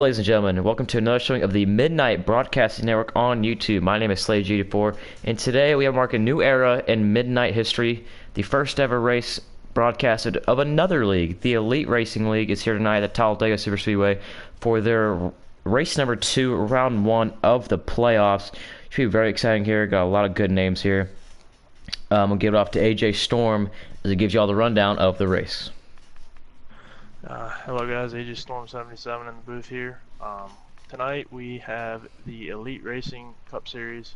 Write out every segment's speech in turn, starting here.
Ladies and gentlemen, welcome to another showing of the Midnight Broadcasting Network on YouTube. My name is SlaveG84, and today we are marking a new era in Midnight history. The first ever race broadcasted of another league, the Elite Racing League, is here tonight at Talladega Superspeedway for their race number 2, round 1 of the playoffs. Should be very exciting here. Got a lot of good names here. We'll give it off to AJ Storm as he gives you all the rundown of the race. Hello guys, AJ Storm 77 in the booth here. Tonight we have the Elite Racing Cup Series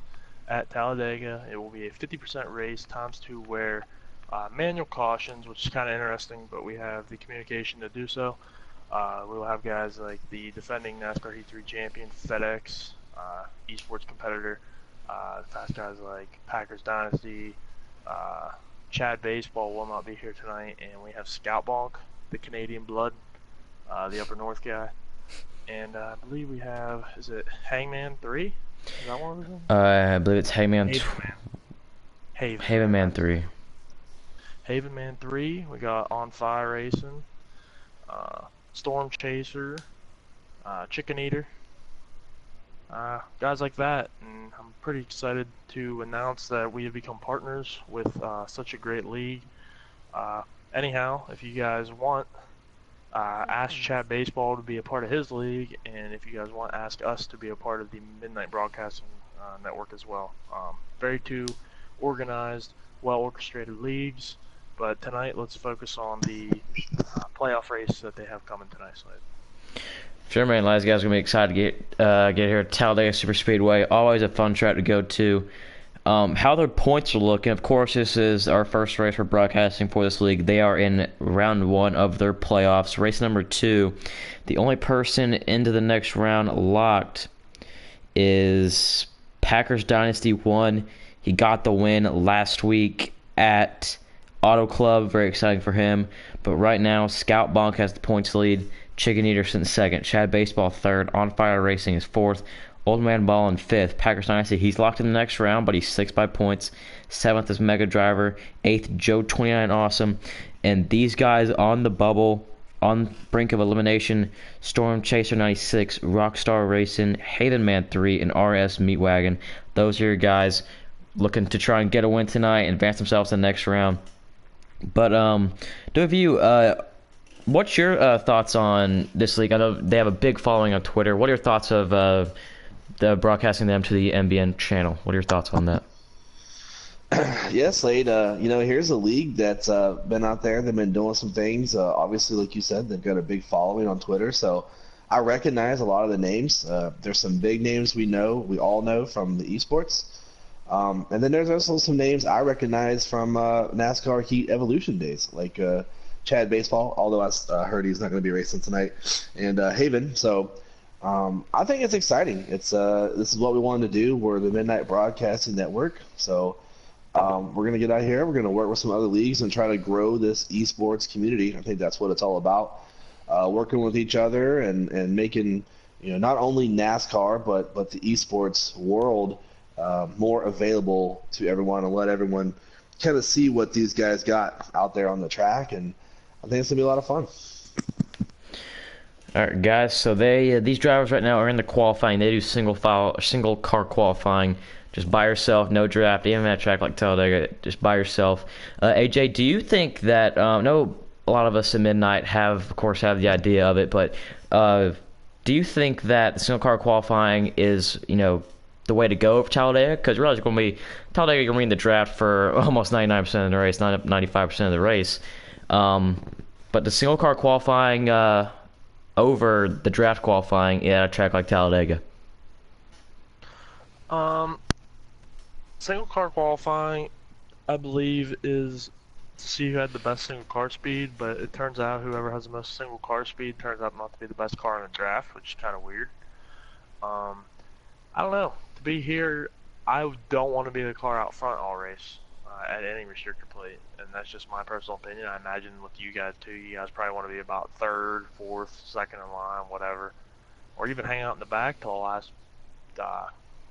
at Talladega. It will be a 50% race times 2 wear manual cautions, which is kind of interesting, but we have the communication to do so. We will have guys like the defending NASCAR Heat 3 champion, FedEx, esports competitor, fast guys like Packers Dynasty, Chad Baseball will not be here tonight, and we have Scout Bonk, the Canadian Blood, the Upper North guy, and I believe we have, is it Hangman 3? Is that one of them? I believe it's Haven Man 3. Haven Man 3, we got On Fire Racing, Storm Chaser, Chicken Eater, guys like that, and I'm pretty excited to announce that we have become partners with such a great league. Anyhow, if you guys want, ask Chad Baseball to be a part of his league, and if you guys want, ask us to be a part of the Midnight Broadcasting Network as well. Very two organized, well-orchestrated leagues, but tonight let's focus on the playoff race that they have coming tonight. Sure, man. Guys, gonna be excited to get here at Talladega Superspeedway. Always a fun track to go to. How their points are looking. Of course, this is our first race for broadcasting for this league. They are in round 1 of their playoffs. Race number 2. The only person into the next round locked is Packers Dynasty 1. He got the win last week at Auto Club. Very exciting for him. But right now, Scout Bonk has the points lead. Chicken Eater sitting second. Chad Baseball third. On Fire Racing is fourth. Old Man Ball in 5th. Packers Dynasty, he's locked in the next round, but he's 6th by points. 7th is Mega Driver. 8th, Joe 29 Awesome. And these guys on the bubble, on brink of elimination, Storm Chaser 96, Rockstar Racing, Haven Man 3, and RS Meatwagon. Those are your guys looking to try and get a win tonight and advance themselves to the next round. But, two of you, what's your thoughts on this league? I know they have a big following on Twitter. What are your thoughts of the broadcasting them to the MBN channel? What are your thoughts on that? Yes, Slade. Here's a league that's been out there. They've been doing some things. Obviously, like you said, they've got a big following on Twitter. So I recognize a lot of the names. There's some big names we all know from the esports. And then there's also some names I recognize from NASCAR Heat Evolution days, like Chad Baseball, although I heard he's not going to be racing tonight, and Haven. So I think it's exciting. This is what we wanted to do. We're the Midnight Broadcasting Network, so we're gonna get out here. We're gonna work with some other leagues and try to grow this esports community. I think that's what it's all about. Working with each other and making not only NASCAR but the esports world more available to everyone and let everyone kind of see what these guys got out there on the track. And I think it's gonna be a lot of fun. All right, guys. So these drivers right now are in the qualifying. They do single car qualifying, just by yourself, no draft. Even at a track like Talladega, just by yourself. AJ, do you think that? I know a lot of us at Midnight of course, have the idea of it, but do you think that the single car qualifying is the way to go for Talladega? Because you realize Talladega going to be in the draft for almost 99% of the race, 95% of the race. But the single car qualifying over the draft qualifying at a track like Talladega? Single car qualifying, I believe, is to see who had the best single car speed, but it turns out whoever has the most single car speed turns out not to be the best car in the draft, which is kind of weird. I don't know. To be here, I don't want to be the car out front all race at any restrictor plate, and that's just my personal opinion. I imagine with you guys too, you guys probably want to be about 3rd, 4th, 2nd in line, whatever, or even hang out in the back till the last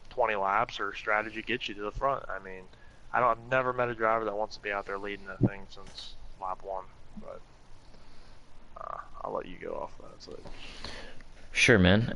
20 laps, or strategy gets you to the front. I mean, I've never met a driver that wants to be out there leading that thing since lap 1, but I'll let you go off that. So. Sure, man.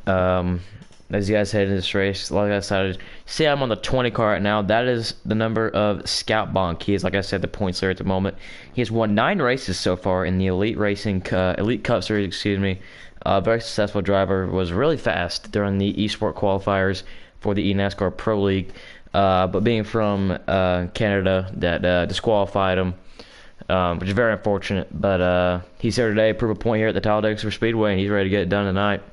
As you guys head into this race, like I decided, see, I'm on the 20 car right now. That is the number of Scout Bonk. He is, like I said, the points leader at the moment. He has won 9 races so far in the Elite Cup Series. Excuse me. Very successful driver. Was really fast during the eSport qualifiers for the NASCAR Pro League. But being from Canada, that disqualified him. Which is very unfortunate. But he's here today, prove a point here at the Talladega Superspeedway, and he's ready to get it done tonight.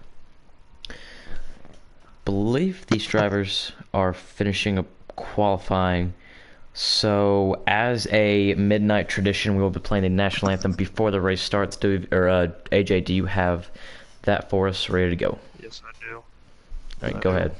Believe these drivers are finishing up qualifying. So, as a midnight tradition, we will be playing the national anthem before the race starts. AJ, do you have that for us ready to go? Yes, I do. All right, go ahead.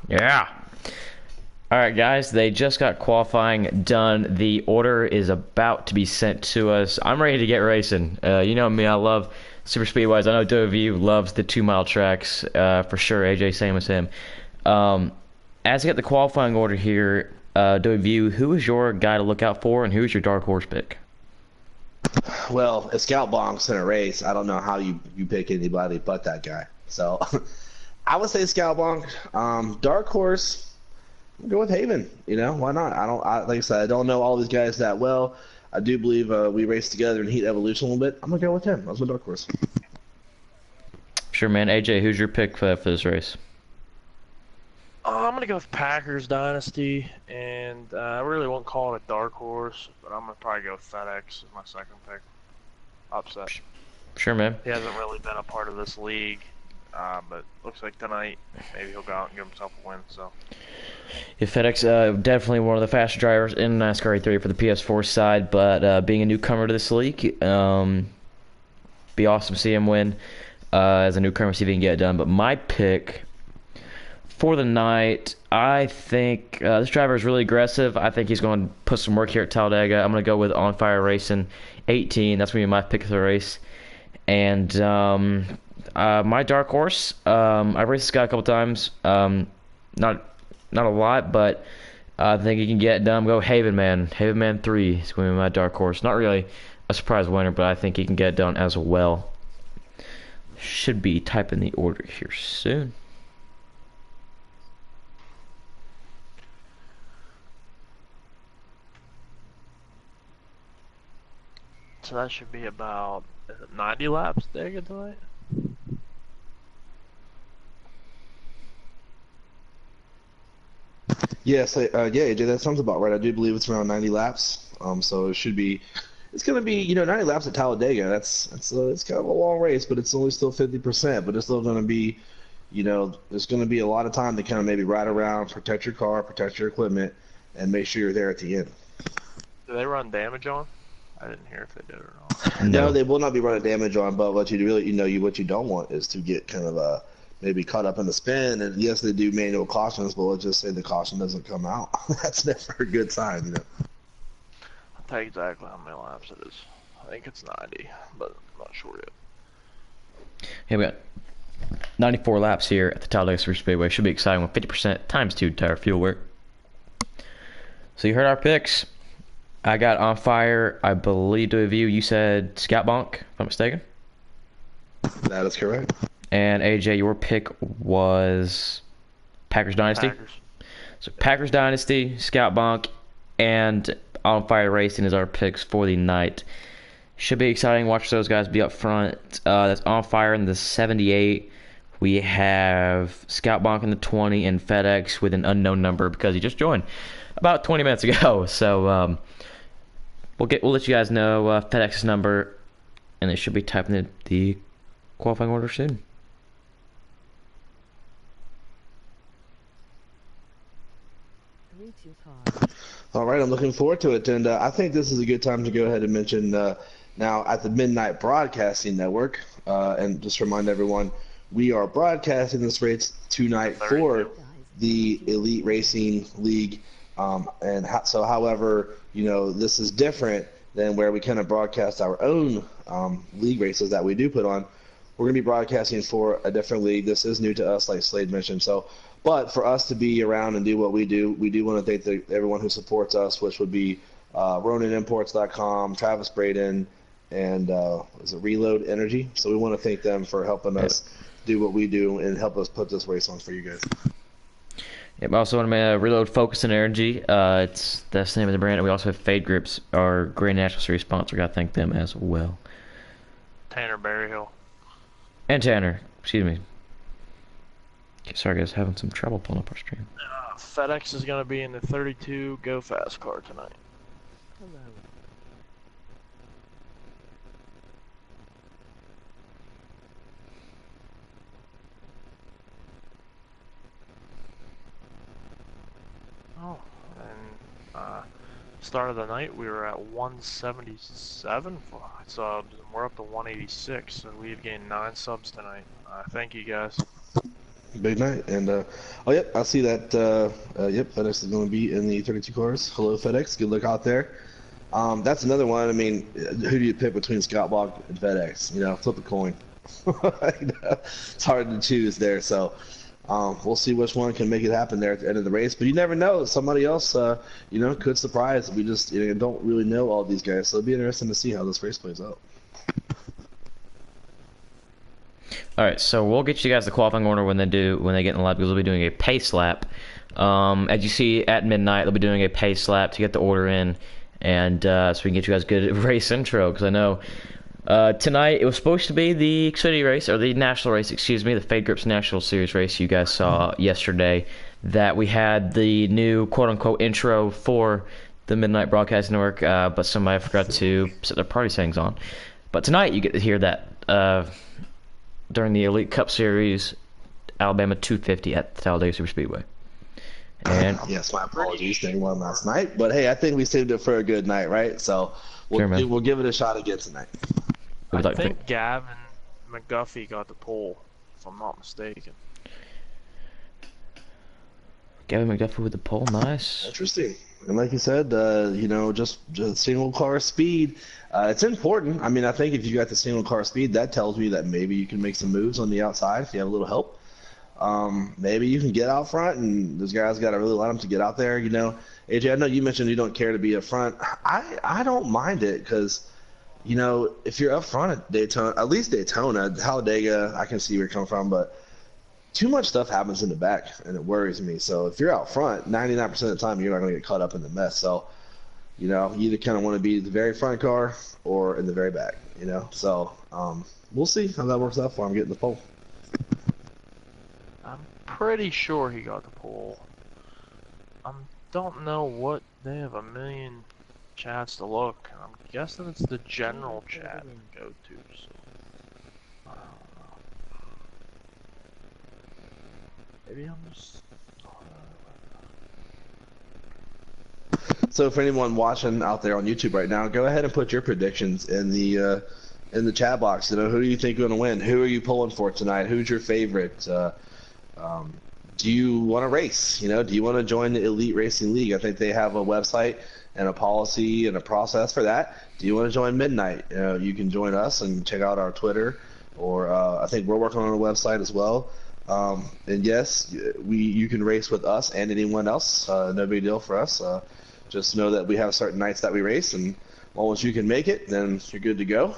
Yeah. All right, guys, they just got qualifying done. The order is about to be sent to us. I'm ready to get racing. You know me, I love super speedways. I know Dovey loves the 2-mile tracks for sure. AJ, same as him. As I get the qualifying order here, Dovey, who is your guy to look out for, and who's your dark horse pick? Well, if Scout Bonk's in a race, I don't know how you pick anybody but that guy. So I would say Scout Bonk. Dark horse, I'll go with Haven. You know, why not? Like I said, I don't know all these guys that well. I do believe we raced together in Heat Evolution a little bit. I'm gonna go with him. That's my dark horse. Sure, man. AJ, who's your pick for this race? I'm going to go with Packers Dynasty, and I really won't call it a dark horse, but I'm going to probably go with FedEx as my second pick. Upset. Sure, man. He hasn't really been a part of this league, but looks like tonight maybe he'll go out and give himself a win. So. Yeah, FedEx, definitely one of the fastest drivers in NASCAR 3 for the PS4 side, but being a newcomer to this league, be awesome to see him win as a newcomer, see if he can get it done. But my pick for the night, I think this driver is really aggressive. I think he's going to put some work here at Talladega. I'm going to go with On Fire Racing 18. That's going to be my pick of the race. And my dark horse, I've raced this guy a couple times. Not a lot, but I think he can get it done. Go Haven Man. Haven Man 3 is going to be my dark horse. Not really a surprise winner, but I think he can get it done as well. Should be typing the order here soon. So that should be about 90 laps there tonight. Yes, yeah, AJ, that sounds about right. I do believe it's around 90 laps. So it should be. It's going to be, 90 laps at Talladega. It's kind of a long race, but it's only still 50%. But it's still going to be, there's going to be a lot of time to kind of maybe ride around, protect your car, protect your equipment, and make sure you're there at the end. Do they run damage on? I didn't hear if they did or not. No, they will not be running damage on. But what you really, what you don't want is to get kind of maybe caught up in the spin. And yes, they do manual cautions, but let's just say the caution doesn't come out. That's never a good sign, I'll tell you exactly how many laps it is. I think it's 90, but I'm not sure yet. Here we got 94 laps here at the Talladega Superspeedway. Should be exciting with 50% times 2 tire fuel work. So you heard our picks. I got On Fire. I believe two of you said Scout Bonk, if I'm mistaken. That is correct. And AJ, your pick was Packers Dynasty. Packers. So Packers Dynasty, Scout Bonk, and On Fire Racing is our picks for the night. Should be exciting. Watch those guys be up front. That's On Fire in the 78. We have Scout Bonk in the 20 and FedEx with an unknown number because he just joined about 20 minutes ago. So we'll let you guys know FedEx's number, and they should be typing the qualifying order soon. All right, I'm looking forward to it, and I think this is a good time to go ahead and mention now at the Midnight Broadcasting Network, and just remind everyone, we are broadcasting this race tonight for the Elite Racing League, so however, this is different than where we kind of broadcast our own league races that we do put on. We're going to be broadcasting for a different league. This is new to us, like Slade mentioned. But for us to be around and do what we do want to thank everyone who supports us, which would be RoninImports.com, Travis Braden, and is it Reload Energy? So we want to thank them for helping us do what we do and help us put this race on for you guys. Yep, I also want to Reload Focus and Energy. That's the name of the brand. And we also have Fade Grips, our Grand National Series sponsor. Got to thank them as well. Tanner Berryhill. And Tanner, excuse me. Okay, sorry guys, having some trouble pulling up our stream. FedEx is going to be in the 32 Go Fast car tonight. Hello. Oh, and start of the night we were at 177, so we're up to 186, so we've gained 9 subs tonight. Thank you guys. Big night, and oh yep, I see that. Yep, FedEx is going to be in the 32 cars. Hello, FedEx. Good luck out there. That's another one. I mean, who do you pick between Scott Bog and FedEx? Flip a coin. It's hard to choose there. So we'll see which one can make it happen there at the end of the race. But you never know. Somebody else, could surprise. We just don't really know all these guys, so it'll be interesting to see how this race plays out. All right, so we'll get you guys the qualifying order when they get in the lap, because they'll be doing a pace lap. As you see at midnight, they'll be doing a pace lap to get the order in, and so we can get you guys good race intro. Because I know tonight it was supposed to be the Xfinity race, or the national race, excuse me, the Fade Grips National Series race you guys saw yesterday. That we had the new quote-unquote intro for the Midnight Broadcasting Network, but somebody forgot to set their party settings on. But tonight you get to hear that. During the Elite Cup Series, Alabama 250 at the Talladega Superspeedway. And yes, my apologies. They won last night, but hey, I think we saved it for a good night, right? So we'll give it a shot again tonight. I think Gavin McGuffey got the pole, if I'm not mistaken. Gavin McGuffey with the pole, nice. Interesting. And like you said, just single car speed. It's important. I mean, I think if you got the single car speed, that tells me that maybe you can make some moves on the outside if you have a little help. Maybe you can get out front, and those guys got to really let them to get out there. AJ, I know you mentioned you don't care to be up front. I don't mind it because, if you're up front at Daytona, at least Daytona, Talladega, I can see where you're coming from, but too much stuff happens in the back, and it worries me. So if you're out front, 99% of the time, you're not going to get caught up in the mess. So, you either kind of want to be the very front car or in the very back, So we'll see how that works out for him getting the pole. I'm pretty sure he got the pole. I don't know what, they have a million chats to look. I'm guessing it's the general chat to go to, so I don't know. Maybe I'm just... So for anyone watching out there on YouTube right now, go ahead and put your predictions in the chat box. Who do you think is going to win? Who are you pulling for tonight? Who's your favorite? Do you want to race? Do you want to join the Elite Racing League? I think they have a website and a policy and a process for that. Do you want to join Midnight? You can join us and check out our Twitter, or I think we're working on a website as well. And yes, you can race with us and anyone else. No big deal for us. Just know that we have certain nights that we race, and Well, once you can make it, then you're good to go.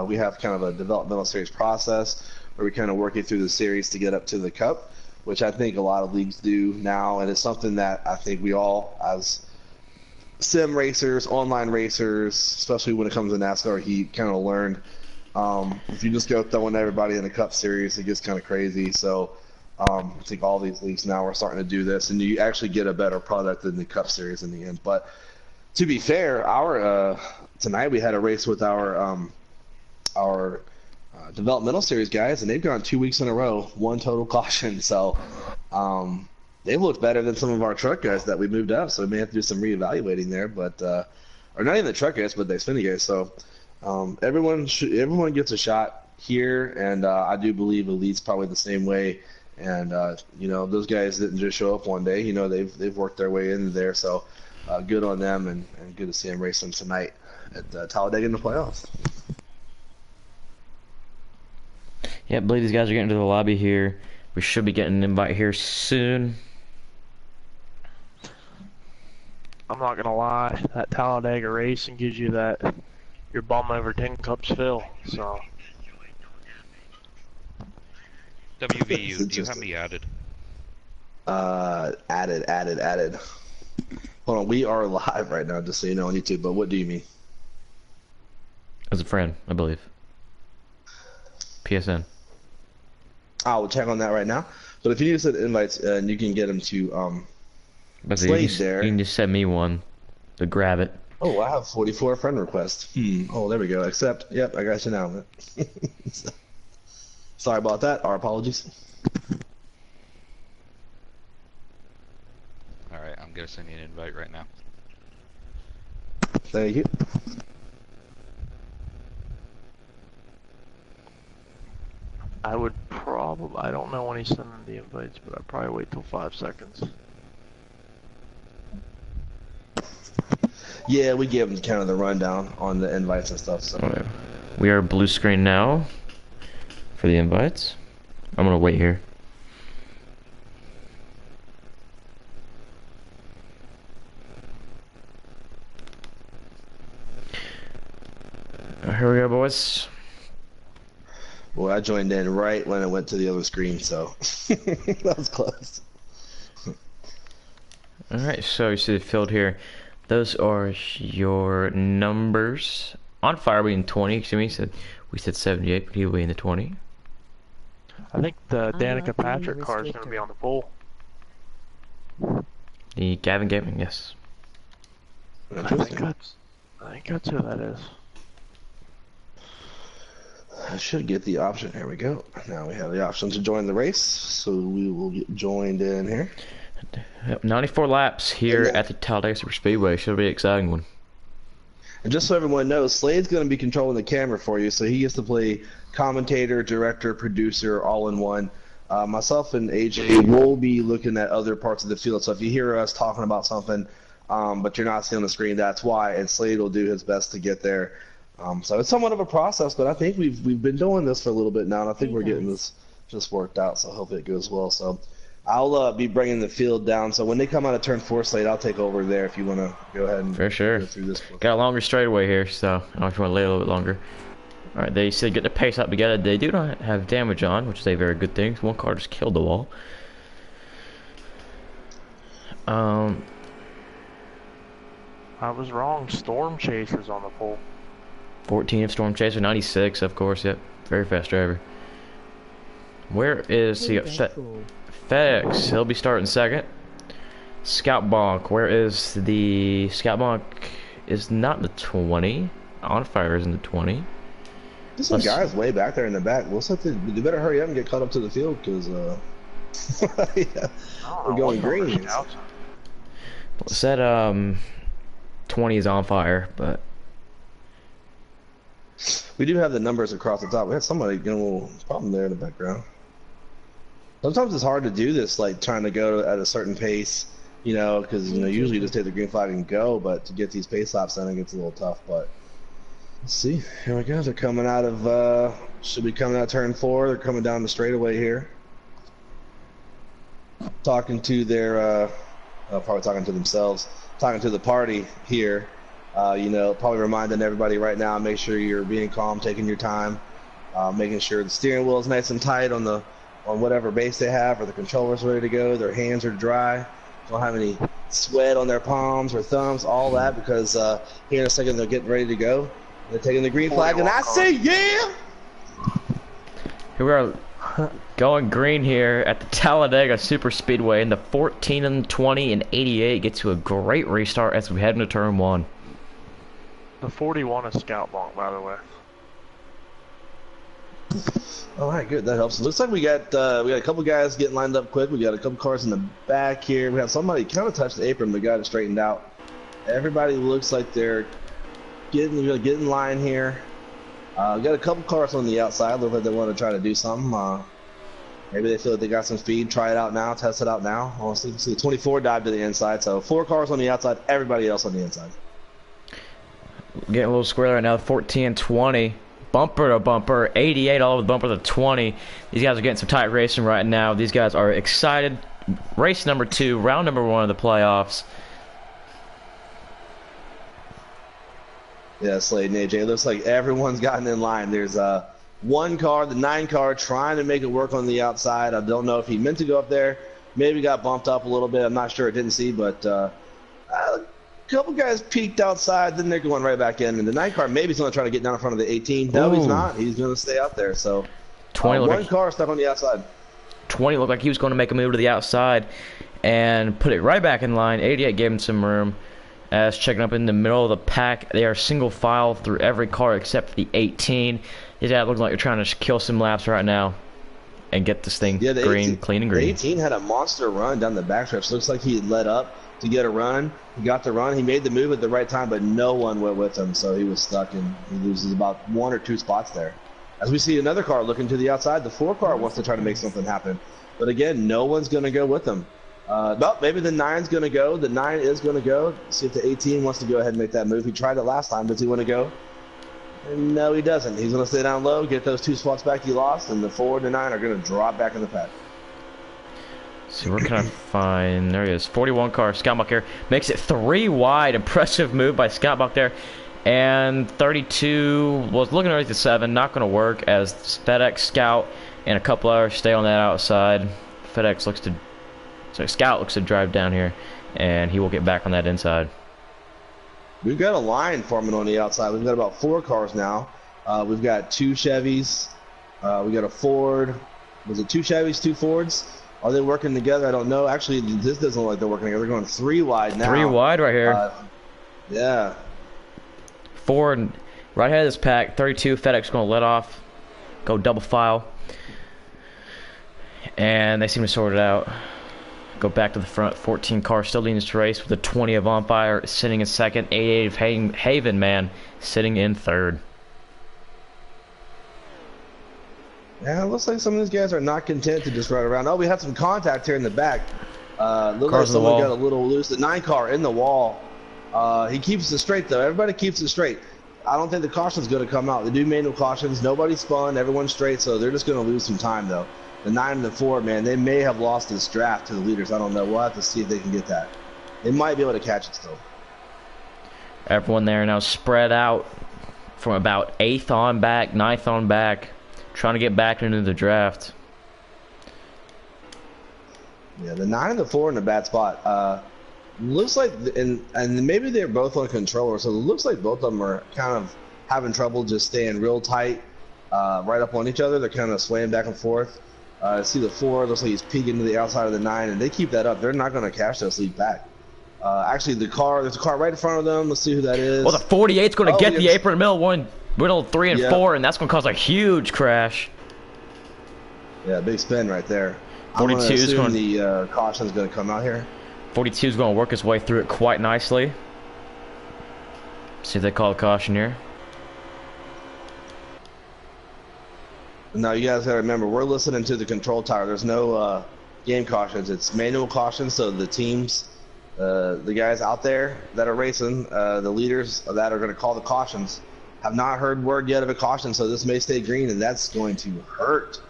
We have kind of a developmental series process where we kind of work you through the series to get up to the Cup, which I think a lot of leagues do now, and it's something that I think we all, as sim racers, online racers, especially when it comes to NASCAR heat, kind of learned. If you just go throwing everybody in the Cup Series, it gets kind of crazy. So I think all these leagues now are starting to do this, and you actually get a better product than the Cup Series in the end. But to be fair, our tonight we had a race with our developmental series guys, and they've gone 2 weeks in a row, one total caution. So they've looked better than some of our truck guys that we moved up. So we may have to do some reevaluating there, but or not even the truck guys, but the Xfinity guys. So everyone gets a shot here, and I do believe Elite's probably the same way. And you know, those guys didn't just show up one day. You know, they've worked their way into there. So good on them, and good to see them racing tonight at Talladega in the playoffs. Yeah, I believe these guys are getting to the lobby here. We should be getting an invite here soon. I'm not gonna lie, that Talladega racing gives you that your bum over 10 cups fill. So WVU, do you have me added? Added. Hold on, we are live right now, just so you know, on YouTube. But what do you mean? As a friend, I believe. PSN. I'll check on that right now. But if you need to send invites, and you can get them to But Slade there. You can just send me one to grab it. Oh, I have 44 friend requests. Oh, there we go. Accept. Yep, I got you now. Sorry about that. Our apologies. Alright, I'm gonna send you an invite right now. Thank you. I would probably, I don't know when he's sending the invites, but I'd probably wait till 5 seconds. Yeah, we gave them kind of the rundown on the invites and stuff. So. Okay. We are blue screen now for the invites. I'm gonna wait here. Here we go, boys. Well, I joined in right when it went to the other screen, so that was close. Alright, so you see the field here. Those are your numbers. On fire, we in 20. Excuse me, we said 78, but he'll be in the 20. I think the Danica Patrick car is going to be on the pole. The Gavin Gaming, yes. I think that's who that is. I should get the option. Here we go. Now we have the option to join the race, so we will get joined in here. 94 laps here at the Talladega Superspeedway. Should be an exciting one. And just so everyone knows, Slade's going to be controlling the camera for you, so he gets to play commentator, director, producer, all in one. Myself and AJ will be looking at other parts of the field, so if you hear us talking about something, but you're not seeing the screen, that's why, and Slade will do his best to get there. So it's somewhat of a process, but I think we've been doing this for a little bit now, and I think we're getting this just worked out, so I hope it goes well. So I'll be bringing the field down, so when they come out of turn 4, Slade, I'll take over there if you want to go ahead and for sure. go through this. Got a longer straightaway here, so I don't know if you want to lay a little bit longer. Alright, they said get the pace up together. They do not have damage on, which is a very good thing. One car just killed the wall. I was wrong. Storm Chaser's on the pole. 14 of Storm Chaser, 96, of course, yep. Very fast driver. Where is he? FedEx, he'll be starting second. Scout Bonk, where is the Scout Bonk? Is not in the 20. On Fire is in the 20. There's some guys way back there in the back. We'll have to. You better hurry up and get caught up to the field because yeah, we're going green. Well, said 20 is On Fire, but we do have the numbers across the top. We had somebody getting a little problem there in the background. Sometimes it's hard to do this, like trying to go at a certain pace, you know, because you know usually you just take the green flag and go, but to get these pace laps in, it gets a little tough. But let's see. Here we go. They're coming out of. Should be coming out of turn 4. They're coming down the straightaway here. Talking to their. Probably talking to themselves. Talking to the party here. You know, probably reminding everybody right now, make sure you're being calm, taking your time, making sure the steering wheel is nice and tight on whatever base they have, or the controller's ready to go, their hands are dry, don't have any sweat on their palms or thumbs, all that, because here in a second they're getting ready to go. They're taking the green flag, and I say, yeah! Here we are going green here at the Talladega Superspeedway, and the 14 and 20 and 88 get to a great restart as we head into turn 1. The 41 is Scout Bonk, by the way. All right, good. That helps. It looks like we got a couple guys getting lined up quick. We got a couple cars in the back here. We have somebody kind of touched the apron, but got it straightened out. Everybody looks like they're getting in line here. We got a couple cars on the outside. Look like they want to try to do something. Maybe they feel like they got some speed. Try it out now. Test it out now. Honestly, see the 24 dive to the inside. So 4 cars on the outside. Everybody else on the inside. Getting a little square right now. 14 and 20. Bumper to bumper, 88 all over the bumper to 20. These guys are getting some tight racing right now. These guys are excited. Race number 2, round number 1 of the playoffs. Yeah, Slade and AJ. It looks like everyone's gotten in line. There's one car, the 9 car, trying to make it work on the outside. I don't know if he meant to go up there. Maybe got bumped up a little bit. I'm not sure. I didn't see, but a couple guys peeked outside, then they're going right back in. And the 9 car maybe he's going to try to get down in front of the 18. No, he's not. He's going to stay out there. So 20 one car stuck on the outside. 20 looked like he was going to make a move to the outside and put it right back in line. 88 gave him some room. As checking up in the middle of the pack, they are single file through every car except for the 18. These guys look like they're trying to kill some laps right now and get this thing clean and green. The 18 had a monster run down the backstretch. Looks like he had led up to get a run. He got the run. He made the move at the right time, but no one went with him, so he was stuck, and he loses about 1 or 2 spots there. As we see another car looking to the outside, the 4 car wants to try to make something happen. But again, no one's going to go with him. But maybe the 9's going to go. The 9 is going to go. See if the 18 wants to go ahead and make that move. He tried it last time. Does he want to go? And no, he doesn't. He's going to stay down low, get those 2 spots back he lost, and the 4 and the 9 are going to drop back in the pack. So we're kind of fine. There he is. 41 car. Scott Buck here makes it 3 wide. Impressive move by Scott Buck there. And 32 was looking right to 7. Not going to work as FedEx, Scout, and a couple others stay on that outside. FedEx looks to... So Scout looks to drive down here, and he will get back on that inside. We've got a line forming on the outside. We've got about 4 cars now. We've got 2 Chevys. We got a Ford. Was it 2 Chevys, 2 Fords? Are they working together? I don't know. Actually, this doesn't look like they're working together. They're going 3 wide now. 3 wide right here. Yeah. Ford right ahead of this pack. 32. FedEx going to let off. Go double file. And they seem to sort it out. Go back to the front. 14 car still leading this race with a 20 of On Fire sitting in second. 88 of Haven Man sitting in third. Yeah, it looks like some of these guys are not content to just run around. Oh, we had some contact here in the back. Looks like someone got a little loose. The 9 car in the wall. He keeps it straight, though. Everybody keeps it straight. I don't think the caution's going to come out. They do manual cautions. Nobody spun. Everyone's straight, so they're just going to lose some time, though. The 9 and the 4, man, they may have lost this draft to the leaders. I don't know. We'll have to see if they can get that. They might be able to catch it still. Everyone there now spread out from about 8th on back, 9th on back, trying to get back into the draft. Yeah, the 9 and the 4 in a bad spot. Looks like, and maybe they're both on controller, so it looks like both of them are kind of having trouble just staying real tight, right up on each other. They're kind of swaying back and forth. See the 4, looks like he's peeking to the outside of the 9, and they keep that up. They're not going to cash this lead back. Actually, there's a car right in front of them. Let's see who that is. Well, the 48's going to get the apron in the middle 3 and 4, and that's going to cause a huge crash. Yeah, big spin right there. 42 is going to... the caution's going to come out here. 42 is going to work his way through it quite nicely. See if they call a caution here. Now, you guys got to remember, we're listening to the control tower. There's no game cautions. It's manual cautions, so the teams, the guys out there that are racing, the leaders that are going to call the cautions, have not heard word yet of a caution, so this may stay green, and that's going to hurt.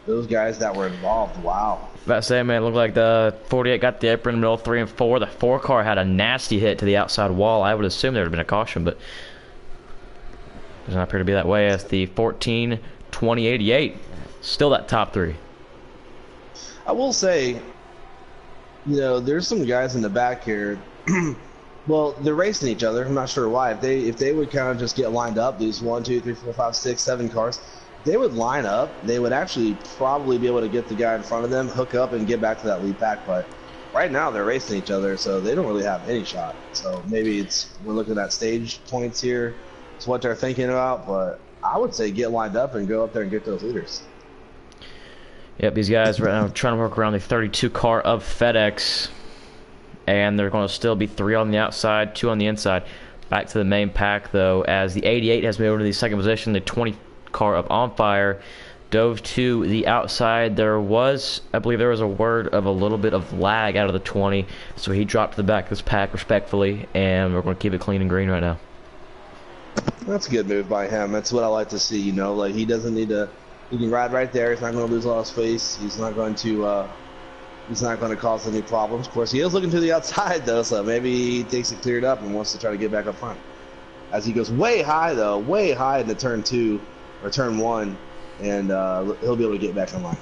those guys that were involved. Wow. About to say, man, it looked like the 48 got the apron in the middle, 3 and 4. The 4 car had a nasty hit to the outside wall. I would assume there would have been a caution, but does not appear to be that way as the 14, 20, 88. Still that top 3. I will say, you know, there's some guys in the back here. Well, they're racing each other. I'm not sure why. If they would kind of just get lined up, these 1, 2, 3, 4, 5, 6, 7 cars, they would line up. They would actually probably be able to get the guy in front of them, hook up, and get back to that lead pack. But right now they're racing each other, so they don't really have any shot. So maybe we're looking at stage points here. It's what they're thinking about. But I would say get lined up and go up there and get those leaders. Yep, these guys right now trying to work around the 32 car of FedEx. And they're going to still be 3 on the outside, 2 on the inside. Back to the main pack, though, as the 88 has moved over to the second position. The 20 car of On Fire dove to the outside. I believe there was a word of a little bit of lag out of the 20. So he dropped to the back of this pack respectfully. And we're going to keep it clean and green right now. That's a good move by him. That's what I like to see, you know. Like, he doesn't need to... He can ride right there. He's not going to lose a lot of space. He's not going to... He's not going to cause any problems. Of course, he is looking to the outside, though, so maybe he thinks it cleared up and wants to try to get back up front. As he goes way high, though, way high into turn 2 or turn 1, and he'll be able to get back in line.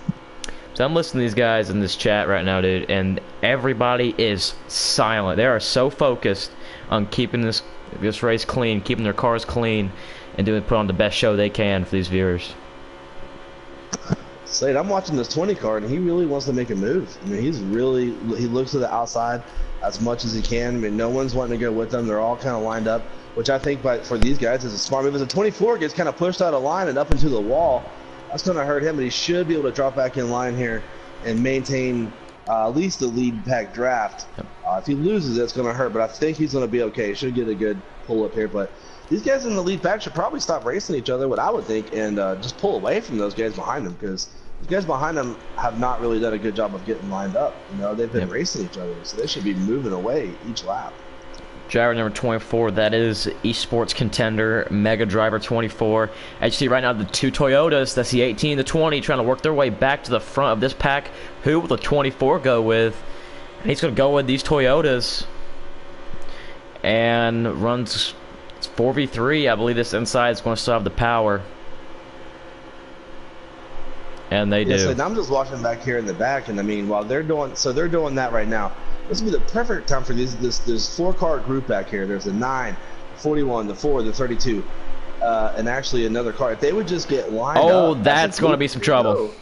So I'm listening to these guys in this chat right now, dude, and everybody is silent. They are so focused on keeping this race clean, keeping their cars clean, and put on the best show they can for these viewers. Slade, I'm watching this 20 car, and he really wants to make a move. I mean, he looks to the outside as much as he can. I mean, no one's wanting to go with them. They're all kind of lined up, which I think for these guys is a smart move. As a 24 gets kind of pushed out of line and up into the wall, that's going to hurt him, but he should be able to drop back in line here and maintain at least the lead pack draft. If he loses, it's going to hurt, but I think he's going to be okay. He should get a good pull up here, but these guys in the lead pack should probably stop racing each other, what I would think, and just pull away from those guys behind them, because these guys behind them have not really done a good job of getting lined up. You know, they've been racing each other, so they should be moving away each lap. Driver number 24, that is esports contender, Mega Driver 24. As you see right now, the 2 Toyotas, that's the 18 and the 20, trying to work their way back to the front of this pack. Who will the 24 go with? And he's going to go with these Toyotas. And runs 4v3. I believe this inside is going to still have the power. And they do. So I'm just watching back here in the back, and I mean, while they're doing that right now, this would be the perfect time for this 4-car group back here. There's a 9, 41, the 4, the 32, and actually another car. If they would just get lined up. Oh, that's going to be some trouble.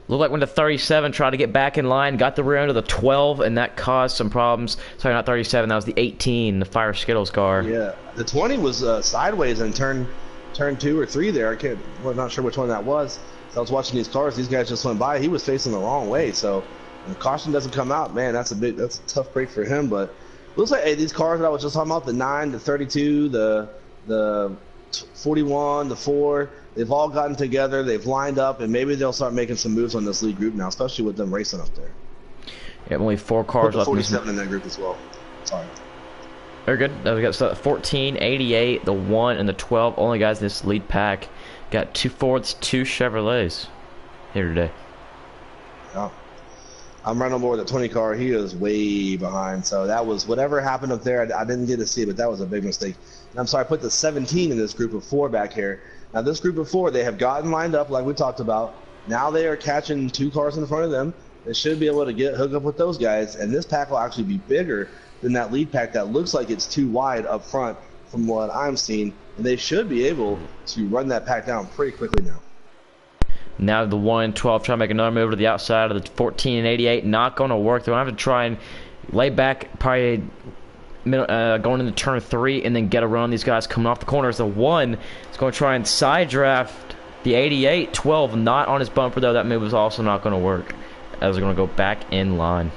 Looked like when the 37 tried to get back in line, got the rear end of the 12, and that caused some problems. Sorry, not 37, that was the 18, the Fire Skittles car. Yeah, the 20 was sideways in turn 2 or 3 there. I'm not sure which one that was. So I was watching these cars. These guys just went by. He was facing the wrong way, so when the caution doesn't come out, man, that's a tough break for him. But it looks like these cars that I was just talking about, the 9, the 32, the 41, the 4, they've all gotten together. They've lined up, and maybe they'll start making some moves on this lead group now, especially with them racing up there. Yeah, only 4 cars left. left. 47 in that group as well. Sorry. They're good. We got 14, 88, the 1, and the 12. Only guys in this lead pack. Got 2 Fords, 2 Chevrolets here today. Yeah. I'm running over the 20 car. He is way behind. So that was whatever happened up there. I didn't get to see it, but that was a big mistake. And I'm sorry, I put the 17 in this group of 4 back here. Now this group of 4, they have gotten lined up like we talked about. Now they are catching 2 cars in front of them. They should be able to hook up with those guys, and this pack will actually be bigger than that lead pack that looks like it's too wide up front from what I'm seeing, and they should be able to run that pack down pretty quickly now. Now the 1 and 12 try to make another move to the outside of the 14 and 88. Not going to work. They're going to have to try and lay back, probably going into turn 3, and then get a run on these guys coming off the corners. The 1 is going to try and side draft the 88. 12 not on his bumper, though. That move is also not going to work, as they're going to go back in line.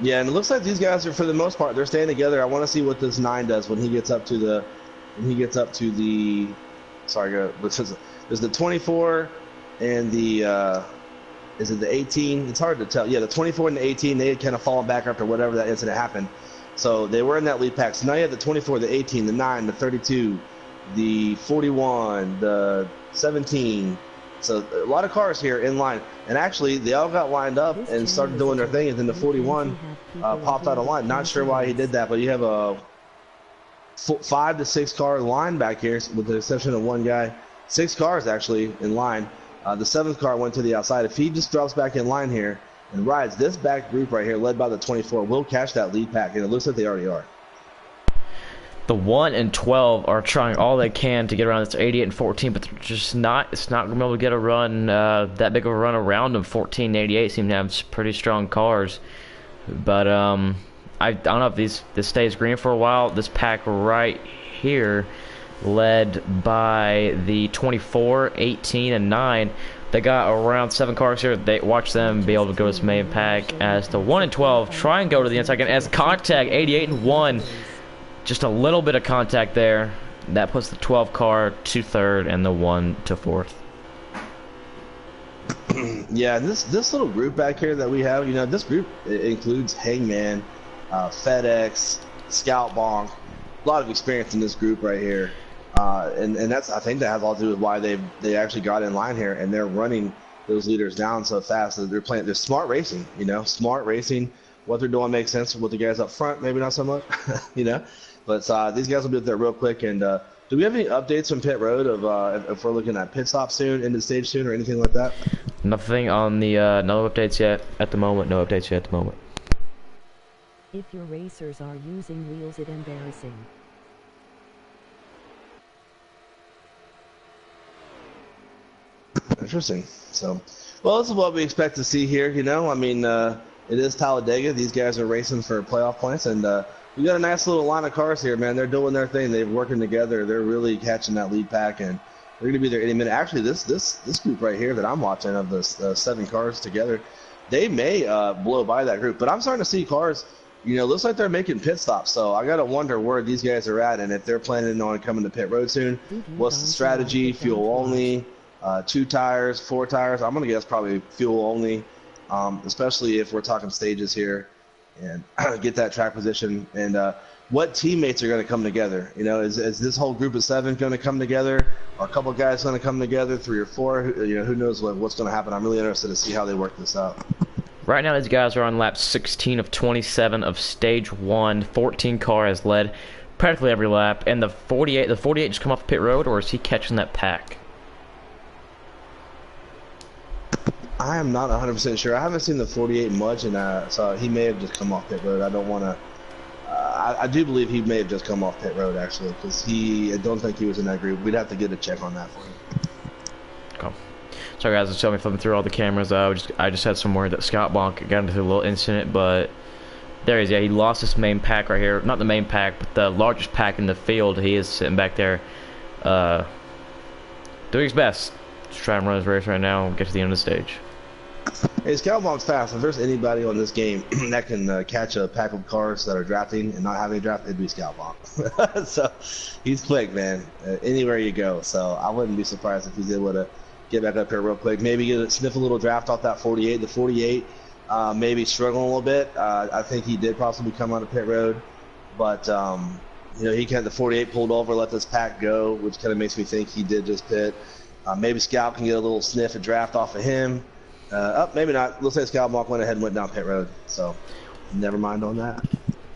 Yeah, and it looks like these guys are, for the most part, they're staying together. I want to see what this 9 does when he gets up to the, sorry, there's the 24 and the, is it the 18? It's hard to tell. Yeah, the 24 and the 18, they had kind of fallen back after whatever that incident happened. So they were in that lead pack. So now you have the 24, the 18, the 9, the 32, the 41, the 17. So a lot of cars here in line. And actually, they all got lined up and started doing their thing. And then the 41 popped out of line. Not sure why he did that, but you have a 5 to 6 car line back here, with the exception of one guy. 6 cars actually in line. The 7th car went to the outside. If he just drops back in line here and rides, this back group right here, led by the 24, will catch that lead pack. And it looks like they already are. The 1 and 12 are trying all they can to get around this 88 and 14, but they're just not. It's not going to be able to get a run, that big of a run around them. 14 and 88 seem to have pretty strong cars, but I don't know if this stays green for a while. This pack right here, led by the 24, 18, and 9. They got around 7 cars here. They watch them be able to go to this main pack as the 1 and 12 try and go to the inside again. As contact, 88 and 1. Just a little bit of contact there. That puts the 12 car to 3rd and the 1 to 4th. Yeah, this little group back here that we have, you know, this group includes Hangman, FedEx, Scout Bonk. A lot of experience in this group right here. And that's, I think that has a lot to do with why they actually got in line here, and they're running those leaders down so fast. That they're smart racing, you know, smart racing. What they're doing makes sense with the guys up front, maybe not so much, you know. But these guys will be up there real quick. And do we have any updates from pit road of if we're looking at pit stop soon, into stage soon, or anything like that? Nothing on the no updates yet at the moment. No updates yet at the moment. If your racers are using wheels, it's embarrassing. Interesting. So, well, this is what we expect to see here. You know, I mean, it is Talladega. These guys are racing for playoff points, and we got a nice little line of cars here, man. They're doing their thing. They're working together. They're really catching that lead pack, and they're going to be there any minute. Actually, this group right here that I'm watching of the 7 cars together, they may blow by that group. But I'm starting to see cars, you know, looks like they're making pit stops. So I got to wonder where these guys are at, and if they're planning on coming to pit road soon. What's the strategy? Fuel only, 2 tires, 4 tires. I'm going to guess probably fuel only, especially if we're talking stages here. And get that track position, and what teammates are going to come together. You know, is this whole group of 7 going to come together? Are a couple guys going to come together, 3 or 4? You know, who knows what's going to happen. I'm really interested to see how they work this out. Right now, these guys are on lap 16 of 27 of stage 1. 14 car has led practically every lap, and the 48 just come off the pit road, or is he catching that pack? I am not 100% sure. I haven't seen the 48 much, and so he may have just come off pit road. I don't want to. I do believe he may have just come off pit road actually, because I don't think he was in that group. We'd have to get a check on that for him. Okay. Sorry guys, just me flipping through all the cameras. I just had some word that Scott Bonk got into a little incident, but there he is. Yeah, he lost this main pack right here. Not the main pack, but the largest pack in the field. He is sitting back there, doing his best to try and run his race right now and get to the end of the stage. Hey, Scout Bonk's fast. If there's anybody on this game that can catch a pack of cars that are drafting and not having a draft, it'd be Scout Bonk. So he's quick, man. Anywhere you go. So I wouldn't be surprised if he's able to get back up here real quick. Maybe sniff a little draft off that 48. The 48 maybe struggling a little bit. I think he did possibly come out of pit road, but you know, the 48 pulled over, let this pack go, which kind of makes me think he did just pit. Maybe Scout can get a little sniff of draft off of him. Maybe not. Looks like Scout Bonk went ahead and went down pit road, so never mind on that.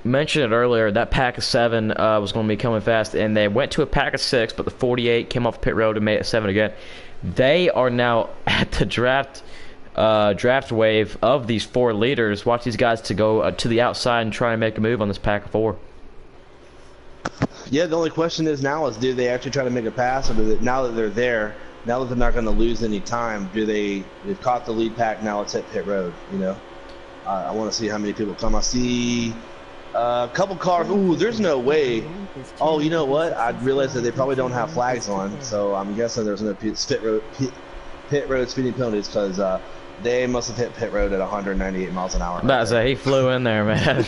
Mentioned it earlier, that pack of 7 was going to be coming fast, and they went to a pack of 6, but the 48 came off pit road and made it 7 again. They are now at the draft wave of these 4 leaders. Watch these guys to go to the outside and try and make a move on this pack of 4. Yeah, the only question is now is, do they actually try to make a pass, or now that they're there, now that they're not going to lose any time, they've caught the lead pack, now it's at pit road, you know? I want to see how many people come. I see a couple cars. Ooh, there's no way. Oh, you know what? I realized that they probably don't have flags on, so I'm guessing there's no pit road speeding penalties, because they must have hit pit road at 198 miles an hour. He flew in there, man.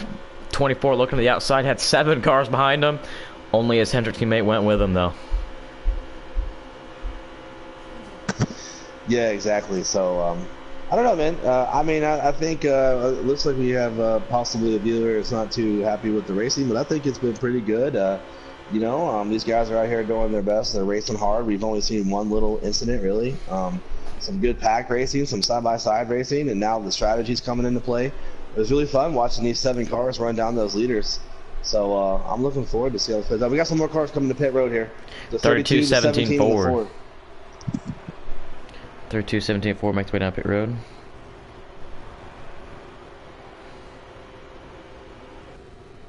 24 looking to the outside, had 7 cars behind him. Only his Hendrick teammate went with him, though. Yeah, exactly. So, I don't know, man. I mean, I think it looks like we have possibly a dealer that's not too happy with the racing, but I think it's been pretty good. You know, these guys are out here doing their best. They're racing hard. We've only seen one little incident, really. Some good pack racing, some side-by-side racing, and now the strategy's coming into play. It was really fun watching these 7 cars run down those leaders. So I'm looking forward to see how this plays out. We got some more cars coming to pit road here. The 32, 17, 4. 32, 32, 17, 4 makes the way down pit road.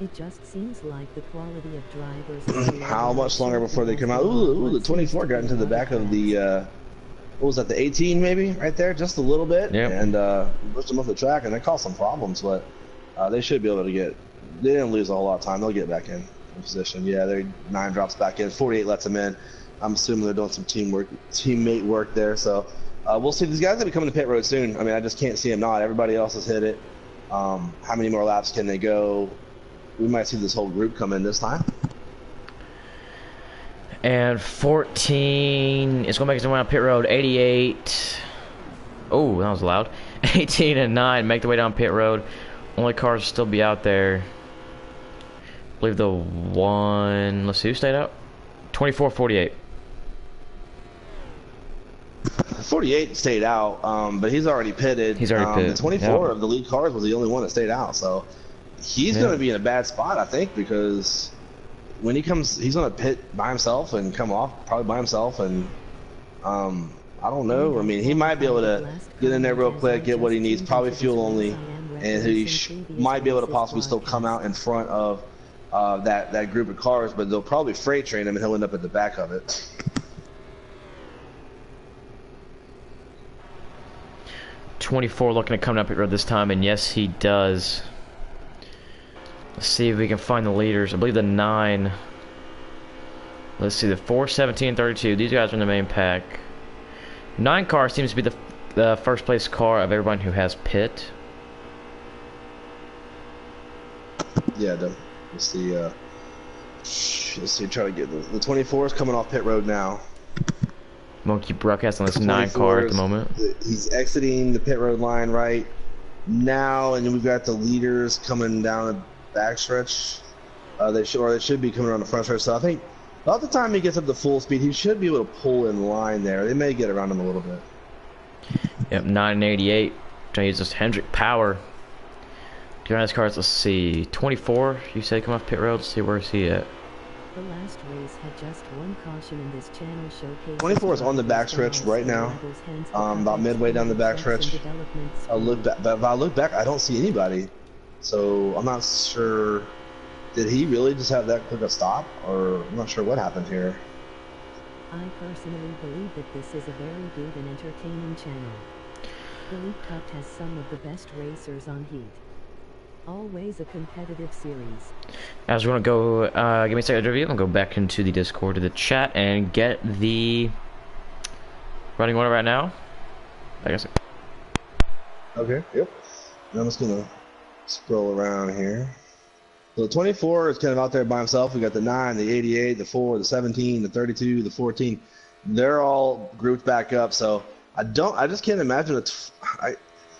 It just seems like the quality of drivers is How much longer before they come out? Ooh, the 24 got into the back of the, what was that, the 18 maybe? Right there, just a little bit. Yep. And pushed them off the track, and that caused some problems, but they should be able to get, they didn't lose a whole lot of time. They'll get back in position. Yeah, they're 9 drops back in. 48 lets them in. I'm assuming they're doing some teammate work there, so we'll see. These guys will be coming to pit road soon. I mean, I just can't see them not. Everybody else has hit it. How many more laps can they go? We might see this whole group come in this time. And 14 is going to make its way down pit road. 88. Oh, that was loud. 18 and 9 make the way down pit road. Only cars still be out there. I believe the one. Let's see who stayed out. 24, 48. 48 stayed out, but he's already pitted. He's already pitted. The 24 of the lead cars was the only one that stayed out, so he's going to be in a bad spot, I think, because when he comes, he's going to pit by himself and come off probably by himself, and I don't know. I mean, he might be able to get in there real quick, get what he needs, probably fuel only, and he might be able to possibly still come out in front of that group of cars, but they'll probably freight train him, and he'll end up at the back of it. .24 looking to come up pit road this time, and yes, he does. Let's see if we can find the leaders. I believe the 9. Let's see, the 4, 17, 32. These guys are in the main pack. 9 car seems to be the first place car of everyone who has pit. Yeah, let's see. Try to get the 24 is coming off pit road now. I'm gonna keep broadcasting this 9 car at the moment. He's exiting the pit road line right now, and then we've got the leaders coming down the backstretch. They should be coming around the front stretch. So I think about the time he gets up to full speed, he should be able to pull in line there. They may get around him a little bit. Yep, 988. Trying to use this Hendrick power. Do you cars? Let's see. 24. You said come off pit road. Let's see where's he at. The last race had just one caution in this channel showcase. 24 is on the backstretch right now, about midway down the backstretch. If I look back, I don't see anybody, so I'm not sure. Did he really just have that quick a stop, or I'm not sure what happened here. I personally believe that this is a very good and entertaining channel. The League Cup has some of the best racers on heat. Always a competitive series. As we're gonna go, give me a second to review. I'll go back into the Discord to the chat and get the running order right now. I guess. Okay. Yep. I'm just gonna scroll around here. So the 24 is kind of out there by himself. We got the 9, the 88, the 4, the 17, the 32, the 14. They're all grouped back up. So I just can't imagine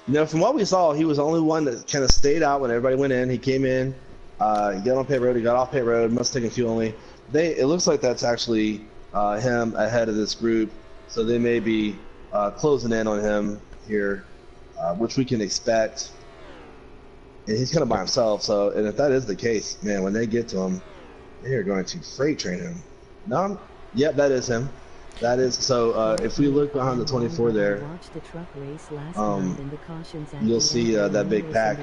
you know, from what we saw, he was the only one that kind of stayed out when everybody went in. He came in, he got on pit road, he got off pit road, must have taken fuel only. It looks like that's actually him ahead of this group, so they may be closing in on him here, which we can expect. And he's kind of by himself, so, and if that is the case, man, when they get to him, they are going to freight train him. No, yep, that is him. That is, so if we look behind the 24 there, you'll see that big pack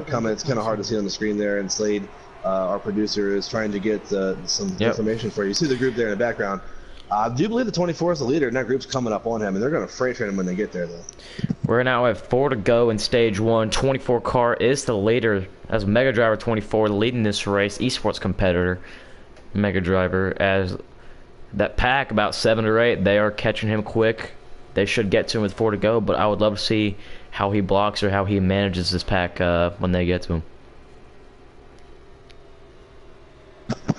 coming. It's kind of hard to see on the screen there, and Slade, our producer, is trying to get some information for you. You see the group there in the background. I do believe the 24 is the leader, and that group's coming up on him, and they're going to freight train him when they get there, though. We're now at 4 to go in stage 1. 24 car is the leader as Mega Driver 24 leading this race. Esports competitor Mega Driver as that pack about 7 or 8. They are catching him quick. They should get to him with 4 to go, but I would love to see how he blocks or how he manages this pack when they get to him.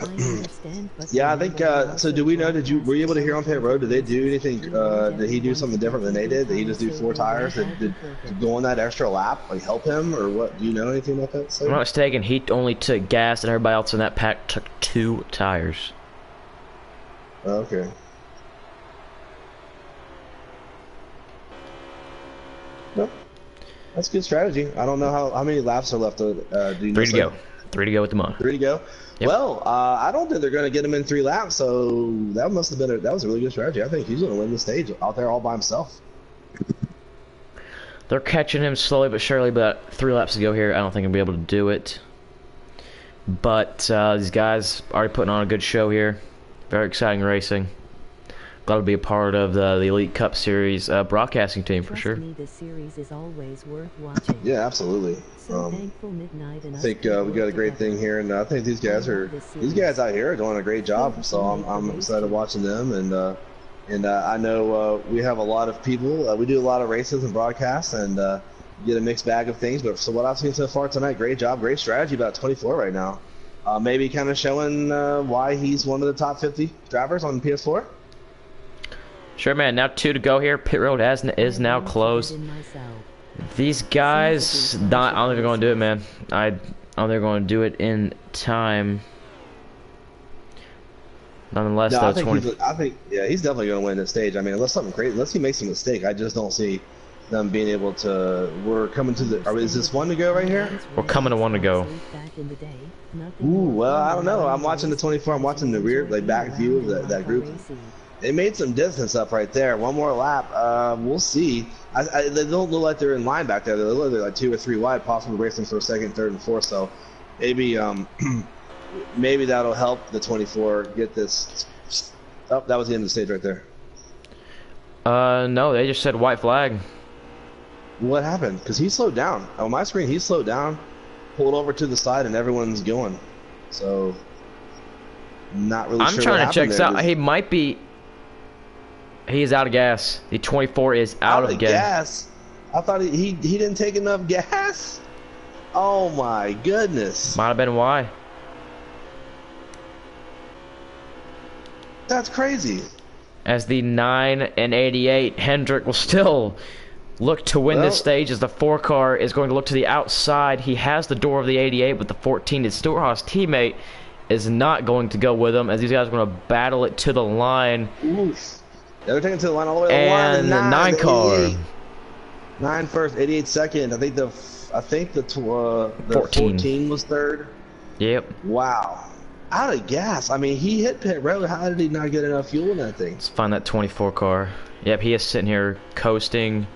I understand, but Yeah, I think. So, do we know? Were you able to hear on pit road? Did they do anything? Did he do something different than they did? Did he just do 4 tires? Did go on that extra lap like help him or what? Do you know anything about that? If I'm not mistaken, he only took gas, and everybody else in that pack took 2 tires. Okay. Nope. That's good strategy. I don't know how many laps are left. Do you know? 3 to go. 3 to go with the month. 3 to go. Yep. Well, I don't think they're going to get him in 3 laps, so that must have been that was a really good strategy. I think he's going to win the stage out there all by himself. They're catching him slowly but surely, but 3 laps to go here. I don't think he'll be able to do it. But these guys already putting on a good show here. Very exciting racing. Glad to be a part of the Elite Cup Series broadcasting team for sure. Trust me, this series is always worth watching. Yeah, absolutely. So thankful Midnight and I think we got a great thing here, and I think these guys out here are doing a great job. So I'm excited watching them, and I know we have a lot of people. We do a lot of races and broadcasts, and get a mixed bag of things. But so what I've seen so far tonight, great job, great strategy. About 24 right now, maybe kind of showing why he's one of the top 50 drivers on PS4. Sure, man. Now 2 to go here. Pit road is now closed. These guys, I don't think they're going to do it, man. I don't think they're going to do it in time. Nonetheless, No, though, I think yeah, he's definitely going to win this stage. I mean, unless something crazy, unless he makes a mistake, I just don't see them being able to. We're coming to the. Is this 1 to go right here? We're coming to 1 to go. Ooh, well, I don't know. I'm watching the 24. I'm watching the rear, like back view of that group. They made some distance up right there. 1 more lap. We'll see. They don't look like they're in line back there. They look like 2 or 3 wide, possibly racing for 2nd, 3rd, and 4th. So maybe maybe that'll help the 24 get this. Oh, that was the end of the stage right there. No, they just said white flag. What happened? Because he slowed down. On my screen, he slowed down, pulled over to the side, and everyone's going. So not really sure. I'm trying to check this out. Just... He might be. He is out of gas. The 24 is out of gas. I thought he didn't take enough gas. Oh my goodness. Might have been why. That's crazy. As the 9 and 88, Hendrick will still look to win this stage as the 4 car is going to look to the outside. He has the door of the 88, but the 14, his Stuart Haas teammate, is not going to go with him as these guys are going to battle it to the line. Oof. They're taking it to the line all the way to the line. And the 9 car. 9 first, 88 second. I think the 14 was 3rd. Yep. Wow. Out of gas. I mean, he hit pit road. How did he not get enough fuel in that thing? Let's find that 24 car. Yep, he is sitting here coasting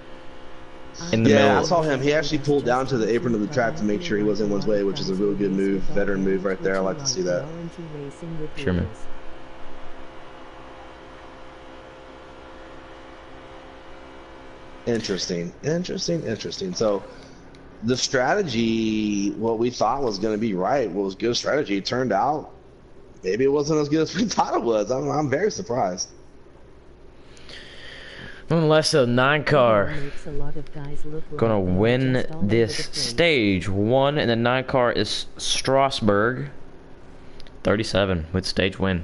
in the middle. Yeah, I saw him. He actually pulled down to the apron of the track to make sure he was in one's way, which is a really good move, veteran move right there. I like to see that. Sure, man. Interesting. So the strategy, what we thought was going to be right, what was good strategy, turned out maybe it wasn't as good as we thought it was. I'm very surprised. Nonetheless, the 9 car gonna win this stage 1, and the 9 car is Strasbourg 37 with stage win.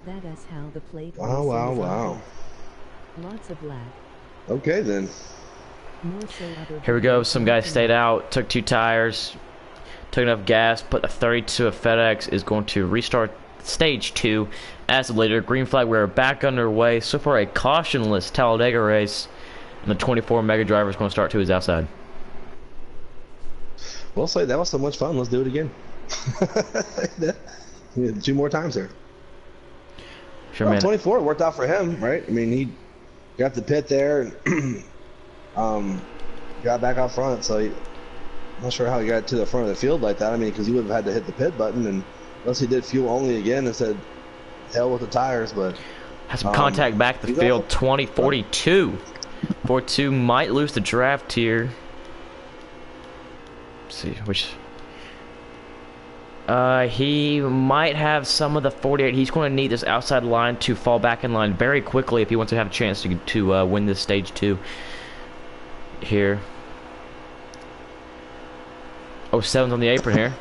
That is how the plate. Wow. Lots of lag. Okay then. Here we go. Some guy stayed out, took 2 tires, took enough gas, put a 32 of FedEx is going to restart stage 2 as of later. Green flag, we're back underway. So far a cautionless Talladega race, and the 24 Mega Driver is going to start to his outside. Well, say that was so much fun. Let's do it again. 2 more times here. Sure, man. 24 worked out for him, right? I mean, he got the pit there and got back out front. So I'm not sure how he got to the front of the field like that. I mean, because he would have had to hit the pit button, and unless he did fuel only again and said, hell with the tires. But has some contact back the field. 2042. 42 might lose the draft here. Let's see which. He might have some of the 48. He's going to need this outside line to fall back in line very quickly if he wants to have a chance to win this stage 2 here. Oh, 7's on the apron here.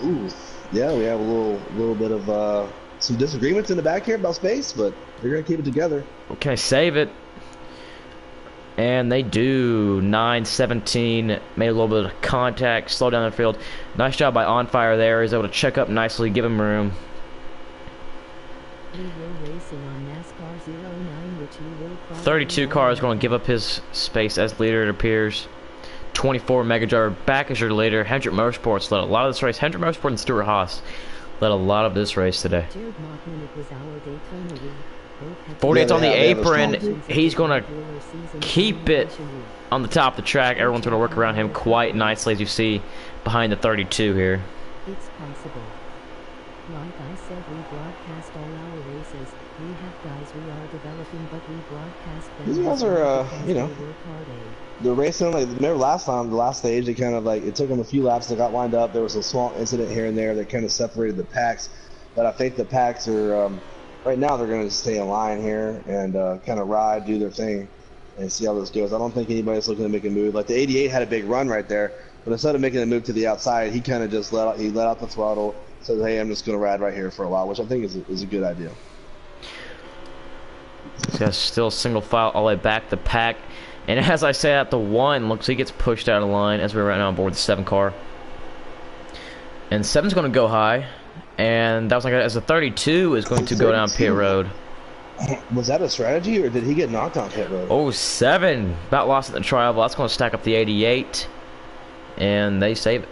Ooh, Yeah, we have a little bit of some disagreements in the back here about space, but they're gonna keep it together. Okay, save it. And they do. 9-17, made a little bit of contact, slow down the field. Nice job by On Fire there. He's able to check up nicely, give him room. We will racing on NASCAR 09, which we will follow 32 car is going to give up his space as leader, it appears. 24 Mega Driver back as your leader. Hendrick Motorsports led a lot of this race. Hendrick Motorsports and Stuart Haas led a lot of this race today. Jared Mockman, it was our Daytona lead. 48's on the they have a strong apron. He's going to keep it on the top of the track. Everyone's going to work around him quite nicely, as you see behind the 32 here. It's possible. Like I said, we broadcast all our races. We have guys we are developing, but we broadcast them. These guys are, you know, they work hard, eh? they're racing. Like, remember last time, the last stage, they kind of like it took them a few laps. They got lined up. There was a small incident here and there that kind of separated the packs. But I think the packs are right now they're going to stay in line here and kind of ride, do their thing, and see how this goes. I don't think anybody's looking to make a move. Like the 88 had a big run right there, but instead of making a move to the outside, he kind of just let out the throttle. Said, "Hey, I'm just going to ride right here for a while," which I think is a good idea. He's got still single file all the way back the pack. And as I say at the 1, looks like he gets pushed out of line as we're right now on board the 7 car. And 7's going to go high. And that was like as the 32 is going to go down pit road. Was that a strategy, or did he get knocked on pit road? Oh, 7 about lost in the trial. That's going to stack up the 88. And they save it.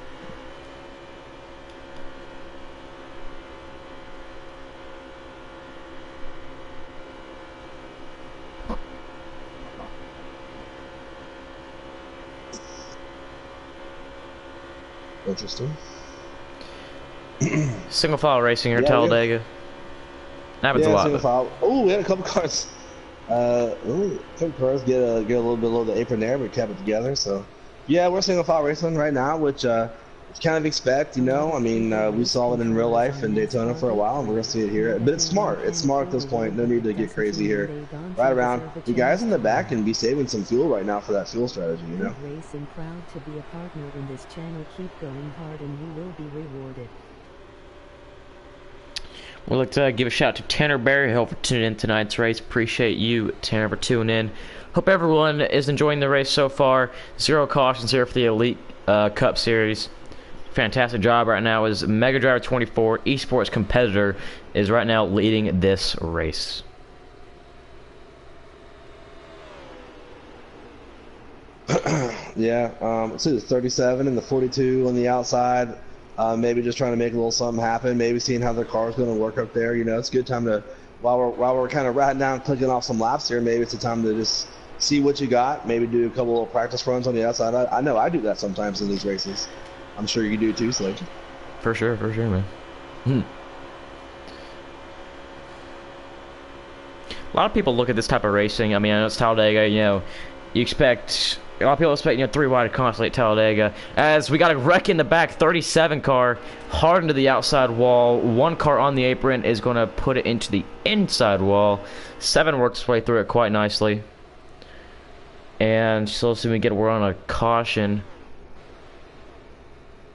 Interesting. Single file racing here at Yeah, Talladega. Happens a lot. Single file. Oh, we had a couple cars. A couple cars get a little bit below the apron there, but kept it together. So, yeah, we're single file racing right now, which it's kind of expect. You know, I mean, we saw it in real life in Daytona for a while, and we're gonna see it here. But it's smart. It's smart at this point. No need to get crazy here. Right around. The guys in the back can be saving some fuel right now for that fuel strategy. You know. Racing, proud to be a partner in this channel. Keep going hard, and you will be rewarded. We'd like to give a shout out to Tanner Berryhill for tuning in tonight's race. Appreciate you, Tanner, for tuning in. Hope everyone is enjoying the race so far. 0 cautions here for the Elite Cup Series. Fantastic job right now as Mega Driver 24 Esports competitor is right now leading this race. Yeah, let's see the 37 and the 42 on the outside. Maybe just trying to make a little something happen. Maybe seeing how their car's going to work up there. You know, it's a good time to while we're kind of riding down, clicking off some laps here. Maybe it's a time to just see what you got. Maybe do a couple little practice runs on the outside. I know I do that sometimes in these races. I'm sure you do too, Slade. For sure, man. A lot of people look at this type of racing. I mean, I know it's Talladega. You know, you expect. A lot of people expect, you know, 3 wide constantly at Talladega. As we got a wreck in the back, 37 car, hard into the outside wall. 1 car on the apron is going to put it into the inside wall. 7 works its way through it quite nicely. And so soon we're on a caution.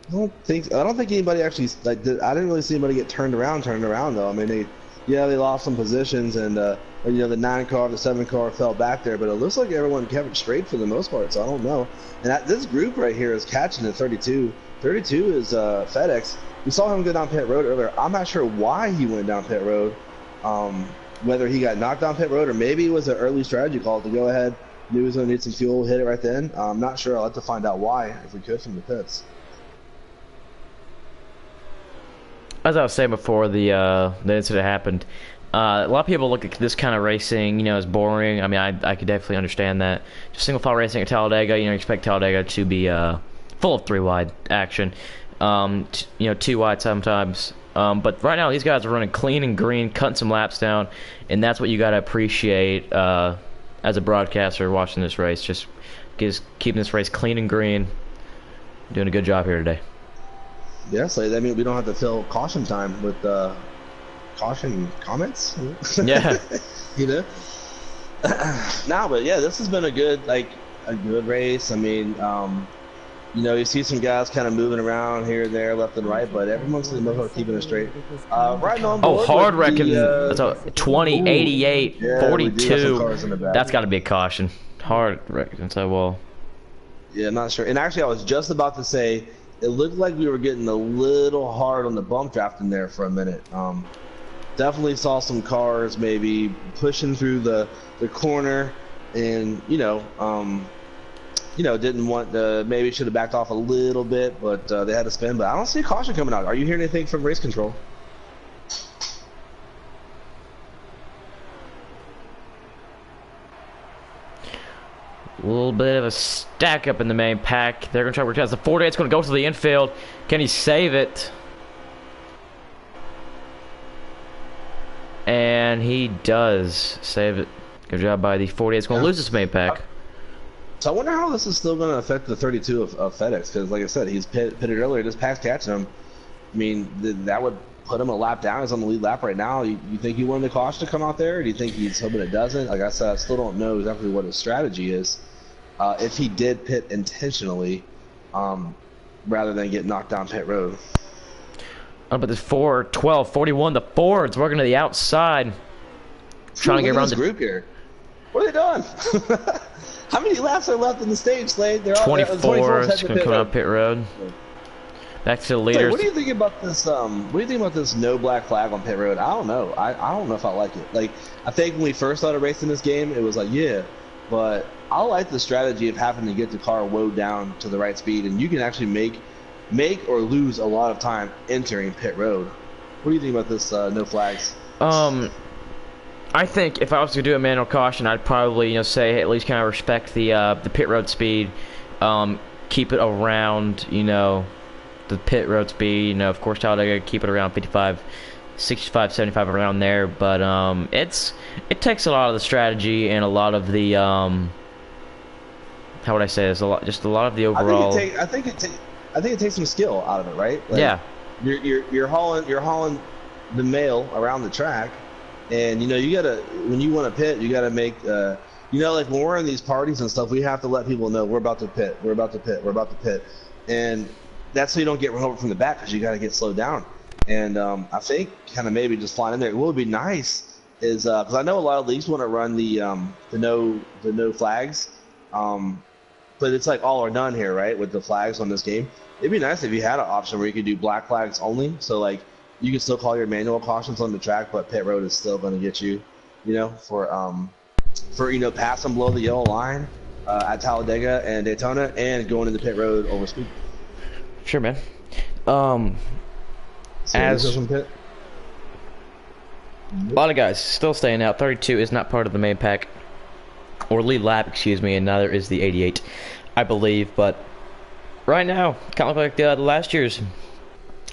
I don't think anybody actually I didn't really see anybody get turned around though. I mean, they lost some positions and you know, the 9 car, the 7 car fell back there, but it looks like everyone kept it straight for the most part. So I don't know. And this group right here is catching at 32. 32 is FedEx. We saw him go down pit road earlier. I'm not sure why he went down pit road. Whether he got knocked down pit road or maybe it was an early strategy call to go ahead. Knew he was going to need some fuel, hit it right then. I'm not sure. I'll have to find out why if we could from the pits. As I was saying before the incident happened, a lot of people look at this kind of racing, you know, as boring. I mean, I could definitely understand that. Just single file racing at Talladega, you know, you expect Talladega to be full of 3 wide action, you know, 2 wide sometimes. But right now, these guys are running clean and green, cutting some laps down, and that's what you got to appreciate as a broadcaster watching this race. Just keeping this race clean and green, doing a good job here today. Yeah, so that means we don't have to fill caution time with caution comments. Yeah. You know. Nah, but yeah, this has been a good race. I mean, You know, you see some guys kind of moving around here and there, left and right, but everyone's for the most part keeping it straight. Riding on board hard with wrecking. the, That's a 20, 88, yeah, we do got some 42. cars in the back. That's got to be a caution. Hard wrecking. So, well. Yeah, I'm not sure. And actually, I was just about to say, it looked like we were getting a little hard on the bump drafting there for a minute. Definitely saw some cars maybe pushing through the corner, and didn't want to, maybe should have backed off a little bit, but they had to spin. But I don't see a caution coming out. Are you hearing anything from race control? A little bit of a stack up in the main pack. They're going to try to retest the 48. It's going to go to the infield. Can he save it? And he does save it. Good job by the 48. It's going to lose this main pack. So I wonder how this is still going to affect the 32 of FedEx, because like I said, he's pitted earlier. This pack's catching him. I mean, that would put him a lap down. He's on the lead lap right now. You think he wanted the caution to come out there, or do you think he's hoping it doesn't? Like I said, I still don't know exactly what his strategy is. If he did pit intentionally, rather than get knocked down pit road. Oh, but there's 4, 12, 41. The Ford's working to the outside. Trying to get around the group here. What are they doing? How many laps are left in the stage, Slade? They're 24. It's going to come out pit road. Back to the leaders. Slade, what do you think about this? What do you think about this no black flag on pit road? I don't know. I don't know if I like it. Like, I think when we first started racing this game, it was like, yeah, but I like the strategy of having to get the car woed down to the right speed, and you can actually make or lose a lot of time entering pit road. What do you think about this no flags? I think if I was to do a manual caution, I'd probably say, hey, at least kind of respect the pit road speed, keep it around the pit road speed. Of course, Talladega keep it around 55, 65, 75 around there. But it takes a lot of the strategy and a lot of the how would I say this? Just a lot of the overall. I think it takes some skill out of it, right? Like, yeah. You're hauling the mail around the track. And you gotta, when you want to pit, you gotta make like when we're in these parties and stuff, we have to let people know we're about to pit, we're about to pit, we're about to pit, and that's so you don't get run over from the back, because you gotta get slowed down. And I think kind of maybe just flying in there. What would be nice is because I know a lot of leagues want to run the no flags, but it's like all or none here, right? With the flags on this game, it'd be nice if you had an option where you could do black flags only. So like, you can still call your manual cautions on the track, but pit road is still going to get you, for passing below the yellow line at Talladega and Daytona, and going into pit road over speed. Sure, man. So as pit? a lot of guys still staying out. 32 is not part of the main pack, or lead lap, excuse me, and neither is the 88, I believe. But right now, kind of like the last year's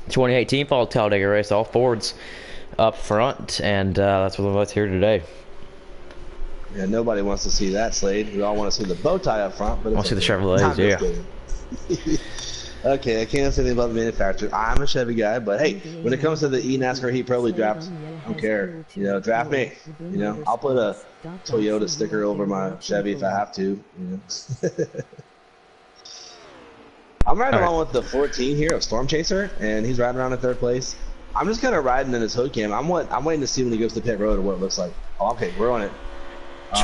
2018 fall Talladega race, all Fords up front, and that's what's here today. Yeah, nobody wants to see that, Slade. We all want to see the bow tie up front, but I want to see the Chevrolets, yeah. Okay, I can't say anything about the manufacturer. I'm a Chevy guy, but hey, when it comes to the NASCAR Heat Pro League drafts, I don't care. Draft me. I'll put a Toyota sticker over my Chevy if I have to. I'm riding along with the 14 here of Storm Chaser, and he's riding around in third place. I'm just kind of riding in his hood cam. I'm waiting to see when he goes to pit road or what it looks like. Oh, okay, we're on it.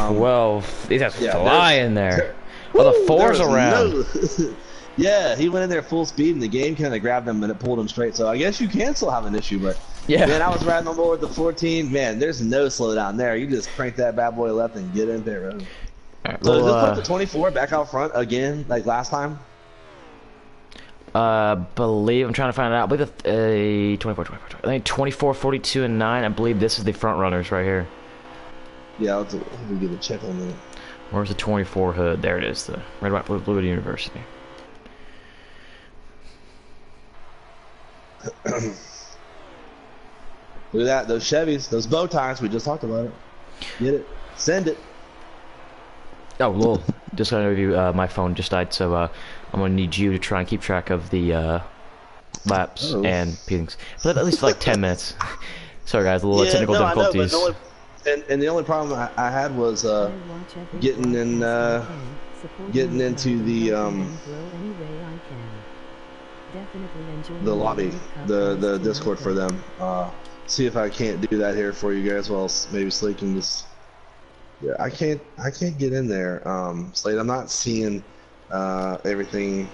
12. He's just flying there. Oh, the 4's around. Yeah, he went in there full speed, and the game kind of grabbed him and it pulled him straight. So I guess you can still have an issue, but man, I was riding on board with the 14. Man, there's no slowdown there. You just crank that bad boy left and get in pit road. Right, so does this put the 24 back out front again, like last time? Believe I'm trying to find it out. I believe 24. I think 24, 42, and 9. I believe this is the front runners right here. Yeah, let me get a check on that. Where's the 24 hood? There it is. The red, white, blue University. Look at that, those Chevys, those bow ties. We just talked about it. Get it? Send it. Oh, lol. Just gonna review. My phone just died, so I'm gonna need you to try and keep track of the laps and things. But at least for like 10 minutes. Sorry, guys, a little technical difficulties. And the only problem I had was getting in Supporting getting the into club the and helping them grow any way I can. Definitely enjoy the lobby, League Cup the race tonight, Discord for though. them. See if I can't do that here for you guys. Well, maybe Slade can just. Yeah, I can't get in there. Slade, I'm not seeing everything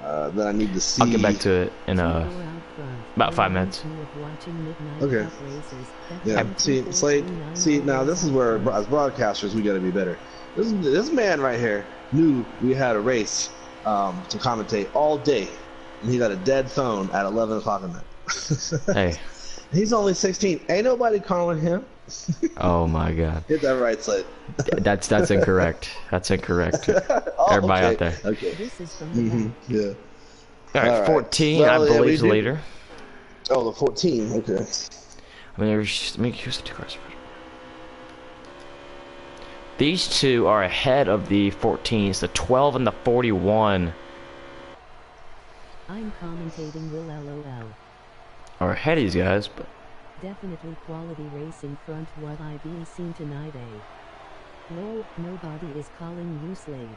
that I need to see. I'll get back to it in People out front about 5 reminds minutes. me of watching Midnight Okay. Cup races back Yeah. in See, Slade. 2439 See, now always this is out where, front. as broadcasters, we got to be better. This man right here knew we had a race to commentate all day, and he got a dead phone at 11 o'clock at night. Hey. He's only 16. Ain't nobody calling him. Oh my God. Hit that right, Slade. That's incorrect. That's incorrect. Oh, Everybody okay. out there. Okay. This is from the back. Yeah. All right, All right. 14, Well, I yeah, we believe, is the do- leader. Oh, the 14. Okay. I mean, here's the two cars. These two are ahead of the 14s, the 12 and the 41 I'm commentating Will LOL. are ahead of these guys, but Definitely quality racing front what I being seen tonight, eh? Lol, nobody is calling you Slade.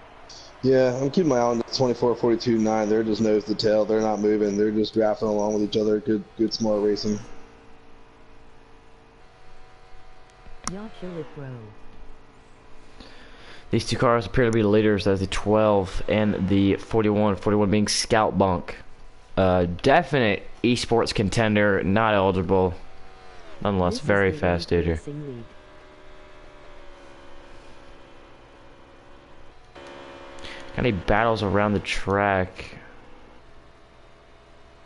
Yeah, I'm keeping my eye on the 24, 42, 9. They're just nose to tail. They're not moving. They're just drafting along with each other. Good, smart racing. Y'all kill it, bro. these two cars appear to be the leaders. That's the 12 and the 41. 41 being Scout Bunk. Definite esports contender, not eligible. Nonetheless, This is very the fast Elite dude here. Racing League. Got any battles around the track?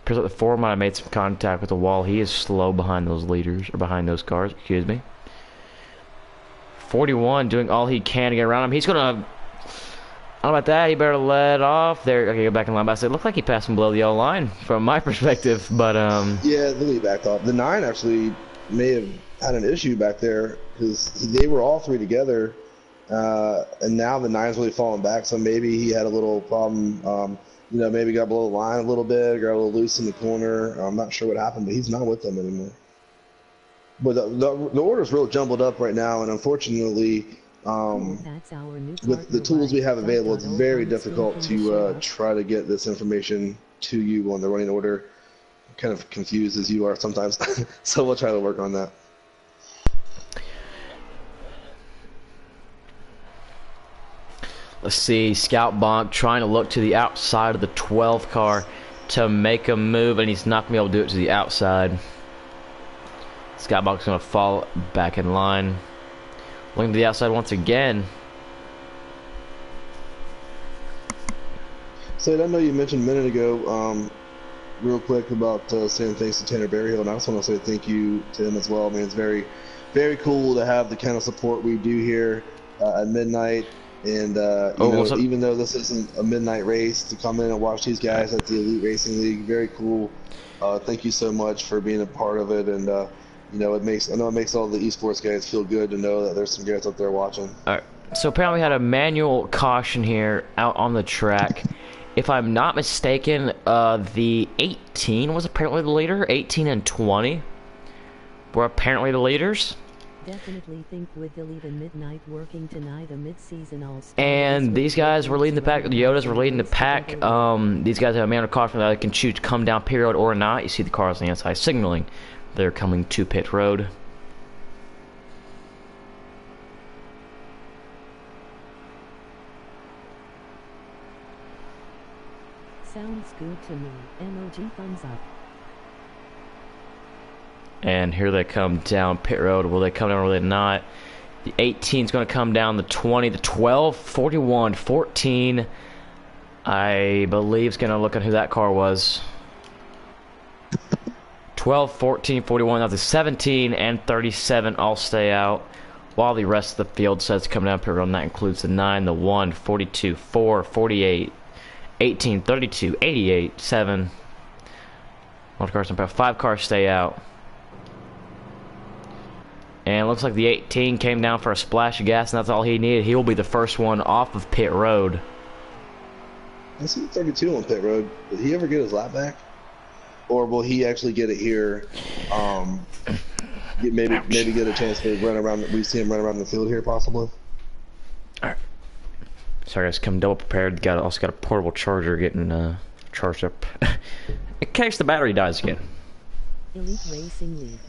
Appears like the 4 might have made some contact with the wall. He is slow behind those leaders, or behind those cars, excuse me. 41 doing all he can to get around him. He's gonna, I don't know about that, he better let off. There, okay, go back in line. But I said, it looked like he passed him below the yellow line from my perspective, but Yeah, the lead backed off. The 9 actually may have had an issue back there because they were all 3 together, and now the 9's really falling back. So maybe he had a little problem. Maybe got below the line a little bit, got a little loose in the corner. I'm not sure what happened, but he's not with them anymore. But the order's real jumbled up right now, and unfortunately, That's our new with the partner, tools we have right? available, it's Dot very dot difficult from the to shop. try to get this information to you on the running order. Kind of confused as you are sometimes, so we'll try to work on that. let's see, Scout Bonk trying to look to the outside of the 12 car to make a move, and he's not going to be able to do it to the outside. Scout Bonk's going to fall back in line. Looking to the outside once again. So I know you mentioned a minute ago, real quick about saying thanks to Tanner Berryhill, and I just want to say thank you to him as well. I mean, it's very, very cool to have the kind of support we do here at midnight. And what's up? even though this isn't a midnight race, to come in and watch these guys at the Elite Racing League, very cool. Thank you so much for being a part of it, and I know it makes all the esports guys feel good to know that there's some guys out there watching. Alright, so apparently we had a manual caution here out on the track. If I'm not mistaken, the 18 was apparently the leader. 18 and 20 were apparently the leaders. Definitely think with Elite and Midnight working tonight a mid-season all-star. And these guys were leading the pack. The Yodas were leading the pack. These guys have a manual caution that they can choose to come down pit road or not. You see the cars on the inside signaling they're coming to pit road. Sounds good to me. Emoji thumbs up. And here they come down pit road. Will they come down or will they not? The 18 is going to come down. The 20, the 12, 41, 14. I believe is going to look at who that car was. 12, 14, 41. Now the 17 and 37 all stay out. While the rest of the field says to come down pit road. And that includes the 9, the 1, 42, 4, 48, 18, 32, 88, 7. One car, 5 cars stay out. And it looks like the 18 came down for a splash of gas, and that's all he needed. He will be the first one off of pit road. I see 32 on pit road. Did he ever get his lap back? Or will he actually get it here? Maybe get a chance to run around. We see him run around the field here, possibly. All right. Sorry guys, come double prepared. Also got a portable charger getting charged up in case the battery dies again. Elite Racing League.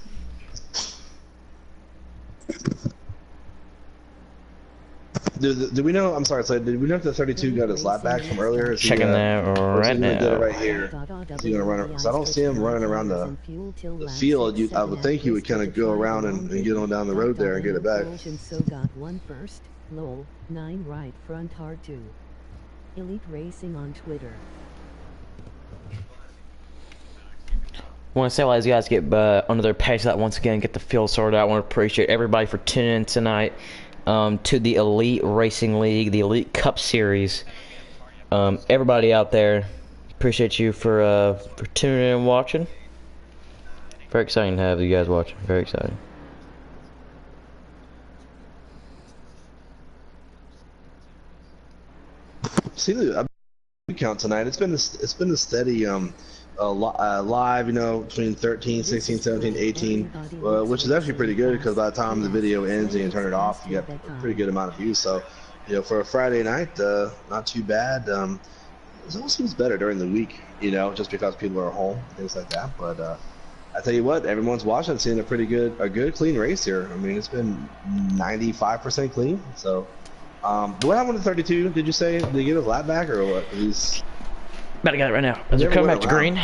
Do we know? I'm sorry, so did we know if the 32 got his lap back from earlier? Checking that right now. Get it right here. Is he gonna run it? Because I don't see him running around the field. I would think he would kind of go around and get on down the road there and get it back. So got 1 first. Lowell, 9 right front hard 2. Elite Racing on Twitter. Want to say while these guys get under their pace out once again, get the field sorted out. I want to appreciate everybody for tuning in tonight to the Elite Racing League, the Elite Cup Series. Everybody out there, appreciate you for tuning in and watching. Very exciting to have you guys watching. Very exciting. See the count tonight. It's been a steady live, you know, between 13, 16, 17, 18, which is actually pretty good because by the time the video ends and you turn it off, you get a pretty good amount of views. So, you know, for a Friday night, not too bad. It almost seems better during the week, you know, just because people are home, things like that. But I tell you what, everyone's watching, seeing a good clean race here. I mean, it's been 95% clean. So, what happened to 32? Did you say? Did he get his lap back or what? He's Better get it right now. As they're coming back to green,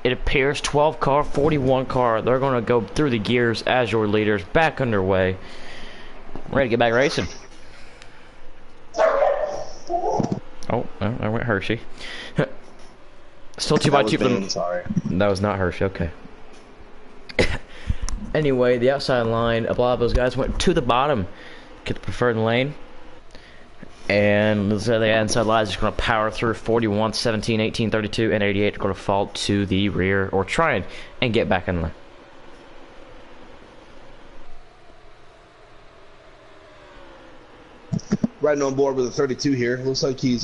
it appears 12 car, 41 car. They're going to go through the gears as your leaders. Back underway. Ready to get back racing. Oh, I went Hershey. Still 2x2 for them. Sorry. That was not Hershey. Okay. Anyway, the outside line, a lot of those guys went to the bottom. Get the preferred lane. And let's say the inside line is just going to power through 41, 17, 18, 32, and 88 are going to fall to the rear or try and get back in line. Riding on board with a 32 here. Looks like he's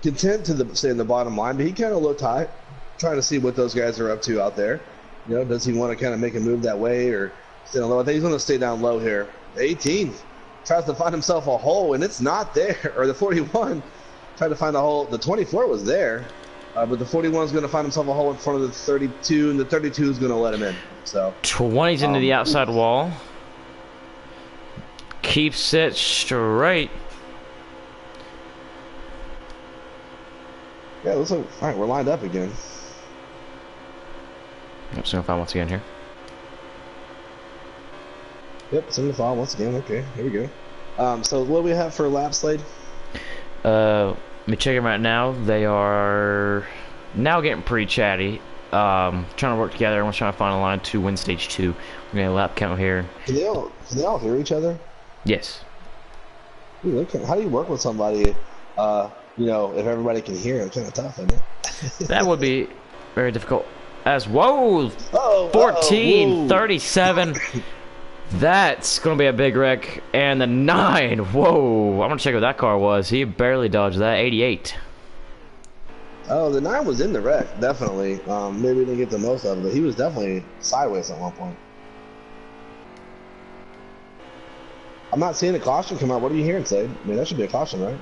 content to stay in the bottom line, but he kind of looked high, trying to see what those guys are up to out there. You know, does he want to kind of make a move that way or stay down low? I think he's going to stay down low here. 18 tries to find himself a hole, and it's not there. Or the 41 tried to find a hole. The 24 was there, but the 41 is going to find himself a hole in front of the 32, and the 32 is going to let him in. So 20's into the outside wall. Keeps it straight. Yeah, looks like all right. We're lined up again. I'm just gonna find once again here. Yep, 75 once again. Okay, here we go. So what do we have for lap Slade? Let me check them right now. They are now getting pretty chatty. Trying to work together. Everyone's trying to find a line to win stage 2. We're gonna lap count here. Can they all hear each other? Yes. Ooh, how do you work with somebody? You know, if everybody can hear, it's kind of tough, isn't it? That would be very difficult. As whoa, 14, 37. That's gonna be a big wreck. And the 9. Whoa, I'm gonna check what that car was. He barely dodged that. 88. Oh, the 9 was in the wreck, definitely. Maybe we didn't get the most of it, but he was definitely sideways at one point. I'm not seeing a caution come out. What are you hearing, Slade? I mean, that should be a caution, right?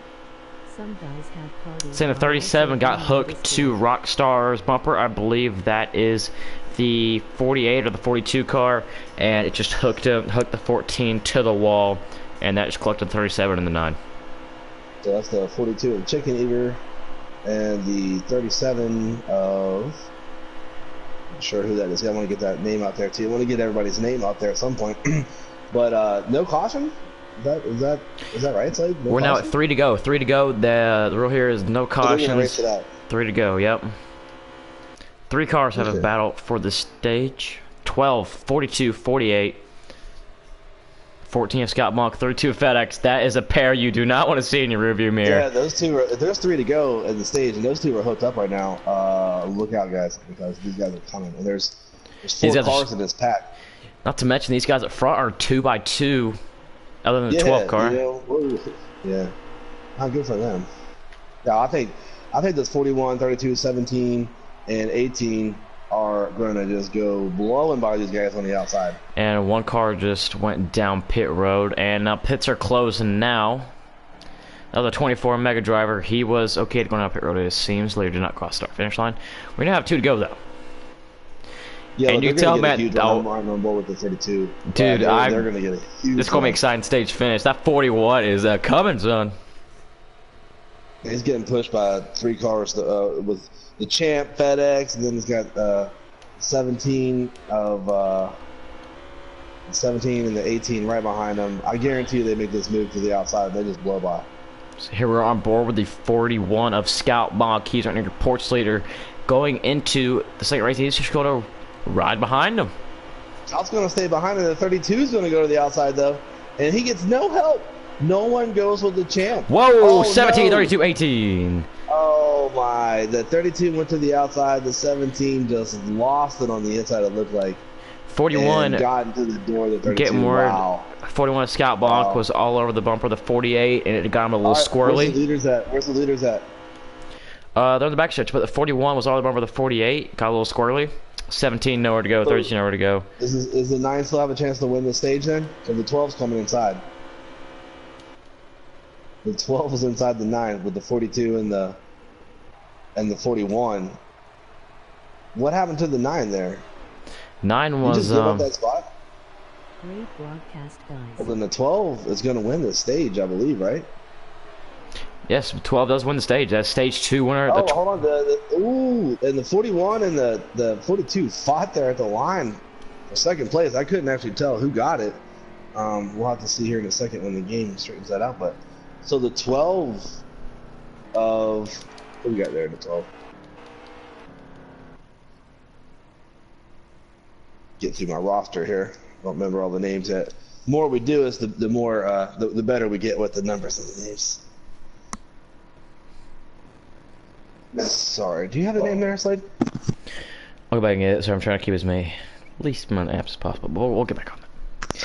Some guys have parties. Saying the 37 got hooked to Rockstar's bumper. I believe that is the 48 or the 42 car, and it just hooked the 14 to the wall, and that just collected the 37 and the 9. So that's the 42 of Chicken Eater, and the 37 of. Not sure who that is. I want to get that name out there too. I want to get everybody's name out there at some point. But no caution. Is that right, Slade? No We're caution? now at 3 to go. 3 to go. The rule here is no cautions. Race it out. 3 to go. Yep. 3 cars have a battle for the stage. 12, 42, 48. 14 of Scott Monk, 32 of FedEx. That is a pair you do not want to see in your rearview mirror. Yeah, those two are. There's 3 to go at the stage, and those 2 are hooked up right now. Look out, guys, because these guys are coming. And there's 4 cars in this pack. Not to mention these guys up front are 2x2, other than the 12 car. Yeah, not good for them. Yeah, I think those 41, 32, 17, and 18 are going to just go blowing by these guys on the outside. And one car just went down pit road, and now pits are closing now. Another 24 Mega Driver. He was okay to go down pit road. It seems later did not cross start finish line. We now have 2 to go though. Yeah, and you tell me, me, I'm on board with the 32. Dude, they're gonna get a huge. It's gonna be exciting stage finish. That 41 is coming, son. He's getting pushed by 3 cars with the Champ, FedEx, and then he's got 17 of 17 and the 18 right behind him. I guarantee you they make this move to the outside. They just blow by. So here we're on board with the 41 of Scout Bonk. He's right near Porch Leader. Going into the second race, he's just going to ride behind him. Scout's going to stay behind him. The 32 is going to go to the outside, though. And he gets no help. No one goes with the Champ. Whoa, oh, 17, no. 32, 18. Oh, my. The 32 went to the outside. The 17 just lost it on the inside, it looked like. 41 and got into the door. The 32. getting word. Wow. 41 of Scout Bonk was all over the bumper. The 48, and it got him a little squirrely. Where's the leaders at? Where's the leaders at? They're in the back stretch, but the 41 was all over the bumper. The 48 got a little squirrely. 17 nowhere to go. 13 nowhere to go. Is the 9 still have a chance to win the stage then? Because the 12's coming inside. The 12 was inside the 9 with the 42 and the 41. What happened to the 9 there? 9 was you just give up that spot? Great broadcast, guys. Well, then the 12 is going to win the stage, I believe, right? Yes, 12 does win the stage. That's stage 2 winner. Oh, hold on. Ooh, and the 41 and the 42 fought there at the line for second place. I couldn't actually tell who got it. We'll have to see here in a second when the game straightens that out. But so the 12 of what we got there in the 12. Get through my roster here. Don't remember all the names yet. The more we do is the more the better we get with the numbers of the names. Sorry, do you have a name there, Slade? I'll go back and get it, so I'm trying to keep as many least amount of apps as possible, but we'll get back on that.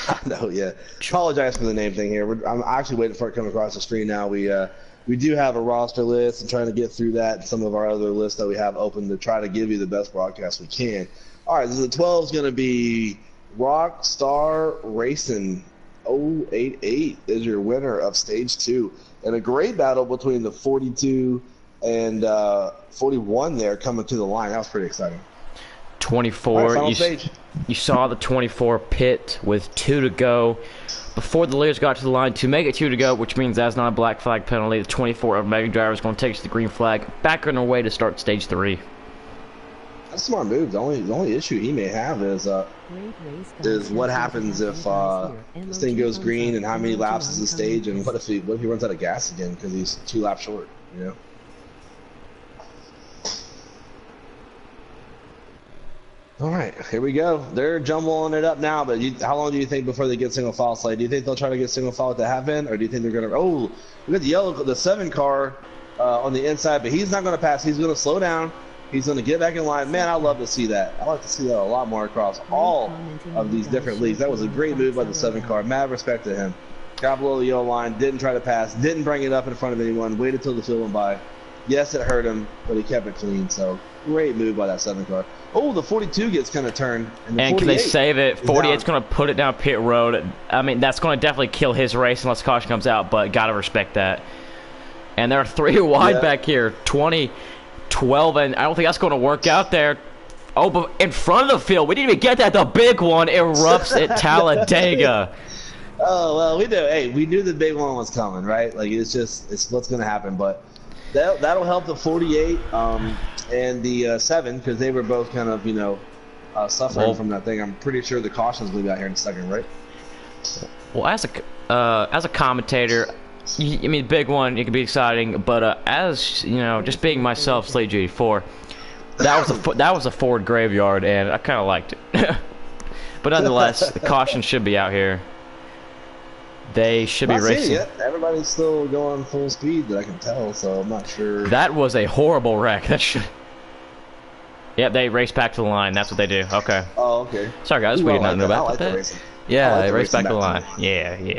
I know, yeah. Apologize for the name thing here. I'm actually waiting for it to come across the screen now. We do have a roster list and trying to get through that and some of our other lists that we have open to try to give you the best broadcast we can. All right, so the 12 is going to be Rockstar Racing 088 is your winner of Stage 2. And a great battle between the 42 and 41 there coming to the line. That was pretty exciting. 24. Right, you saw the 24 pit with 2 to go before the leaders got to the line to make it 2 to go, which means that's not a black flag penalty. The 24 of Mega Driver is going to take us to the green flag, back on their way to start Stage 3. That's a smart move. The only issue he may have is what happens if this thing goes green and how many laps is the stage, and what if he runs out of gas again because he's 2 laps short, you know? All right, here we go. They're jumbling it up now, but how long do you think before they get single file, Slade? Do you think they'll try to get single file with the half end, or do you think they're going to... Oh, we got the 7 car on the inside, but he's not going to pass. He's going to slow down. He's going to get back in line. Man, I love to see that. I like to see that a lot more across all of these different leagues. That was a great move by the 7 car. Mad respect to him. Got below the yellow line, didn't try to pass, didn't bring it up in front of anyone, waited till the field went by. Yes, it hurt him, but he kept it clean, so great move by that 7 car. Oh, the 42 gets kind of turned. And can they save it? 48's going to put it down pit road. I mean, that's going to definitely kill his race unless caution comes out, but got to respect that. And there are 3 wide back here. 20, 12, and I don't think that's going to work out there. Oh, but in front of the field, we didn't even get that. The big one erupts at Talladega. Oh, well, we knew. Hey, we knew the big one was coming, right? Like, it's what's going to happen, but... That'll help the 48 and the 7 because they were both kind of, suffering from that thing. I'm pretty sure the cautions will be out here in a second, right? Well, as a commentator, I mean, big one, it can be exciting, but as just being myself, Slade G4, that was a Ford graveyard, and I kind of liked it. But nonetheless, the caution should be out here. They should be racing. Yet. Everybody's still going full speed that I can tell, so I'm not sure. That was a horrible wreck. That should. Yep, they race back to the line. That's what they do. Okay. Oh, okay. Sorry, guys. We did not know about that. Yeah, they race back to the line. Yeah. I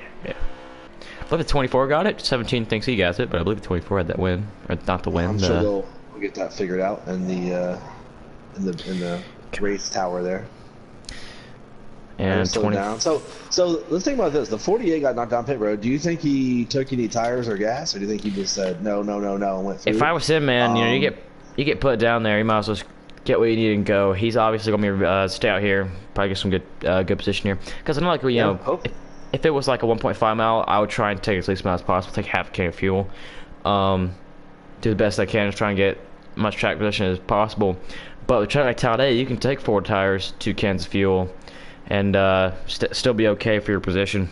believe the 24 got it. 17 thinks he got it, but I believe the 24 had that win, or not the win. I'm sure we'll get that figured out in the race tower there. And slow 20. down. So let's think about this. The 48 got knocked down pit road. Do you think he took any tires or gas, or do you think he just said no, and went through? If I was him, man, you know, you get put down there, you might as well just get what you need and go. He's obviously gonna be stay out here, probably get some good position here. Because I'm like, you know, if it was like a 1.5 mile, I would try and take as least amount as possible, take half a can of fuel, do the best I can to try and get much track position as possible. But with track like Talladega, you can take 4 tires, 2 cans of fuel, and still be okay for your position.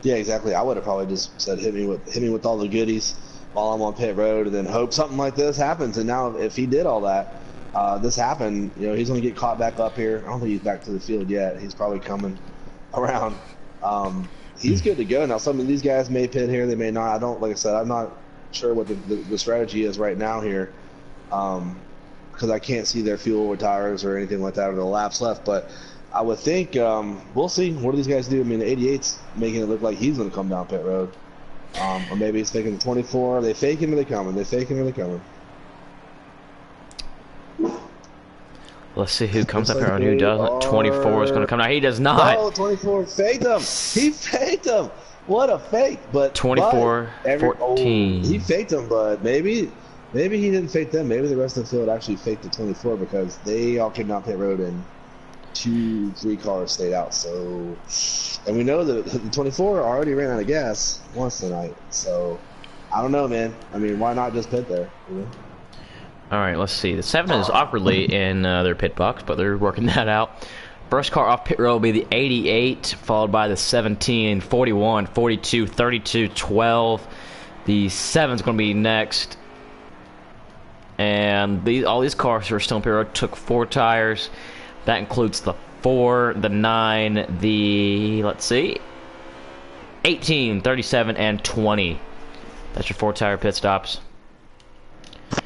Yeah, exactly. I would have probably just said hit me with all the goodies while I'm on pit road, and then hope something like this happens. And now, if he did all that, this happened, you know, he's going to get caught back up here. I don't think he's back to the field yet. He's probably coming around. He's good to go. Now, some of these guys may pit here, they may not. Like I said, I'm not sure what the strategy is right now here, because I can't see their fuel or tires or anything like that, or the laps left. But I would think we'll see. What do these guys do? I mean, the 88's making it look like he's going to come down pit road. Or maybe he's faking the 24. They fake him or they coming. They fake him or they coming. Let's see who comes up here and who doesn't. 24 is going to come. Now, he does not. Oh, 24 faked him. He faked him. What a fake. But 24, 14. He faked him, but maybe he didn't fake them. Maybe the rest of the field actually faked the 24 because they all came down pit road and 2-3 cars stayed out. So, and we know that the 24 already ran out of gas once tonight. So, I don't know, man. I mean, why not just pit there? You know? All right, let's see. The 7 is awkwardly in their pit box, but they're working that out. First car off pit road will be the 88, followed by the 17, 41, 42, 32, 12. The 7 is going to be next. And all these cars who are still in pit road took 4 tires. That includes the 4, the 9, the, let's see, 18, 37, and 20. That's your 4-tire pit stops.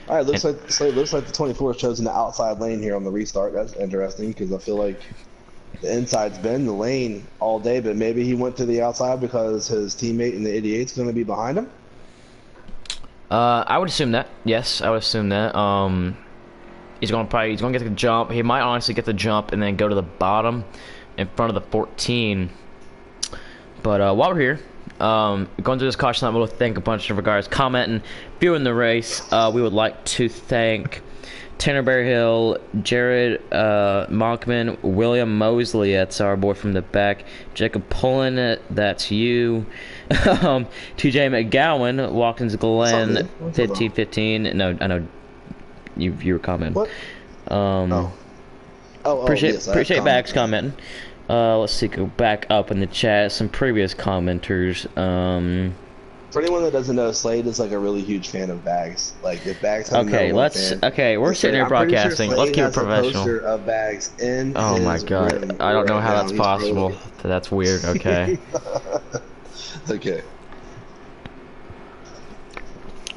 All right, looks like the 24 is chosen the outside lane here on the restart. That's interesting because I feel like the inside's been the lane all day, but maybe he went to the outside because his teammate in the 88 is going to be behind him. I would assume that. Yes, I would assume that. He's going to get the jump. He might honestly get the jump and then go to the bottom in front of the 14. But while we're here, going through this caution lap, we'll thank a bunch of guys commenting, viewing the race. We would like to thank Tanner Berryhill, Jared Monkman, William Mosley, that's our boy from the back, Jacob Pullen, that's you, TJ McGowan, Watkins Glen, 1515. No, I know you were commenting. What? Appreciate Bags commenting. Let's see, go back up in the chat. Some previous commenters. For anyone that doesn't know, Slade is like a really huge fan of Bags. Like if Bags. Okay, we're sitting here broadcasting. Let's keep it professional. Poster of Bags in oh my god, I don't know how that's possible. Really... That's weird. Okay. Okay.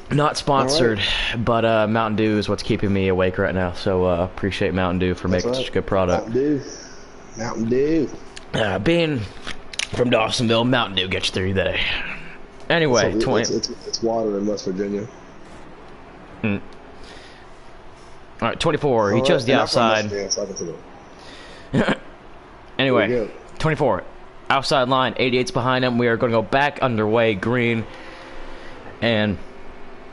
Not sponsored, but Mountain Dew is what's keeping me awake right now. So appreciate Mountain Dew for making such a good product. Mountain Dew. Being from Dawsonville, Mountain Dew gets you through the day. Anyway, it's water in West Virginia. All right, 24. He chose the outside. Anyway, 24. Outside line, 88's behind him. We are going to go back underway, green. And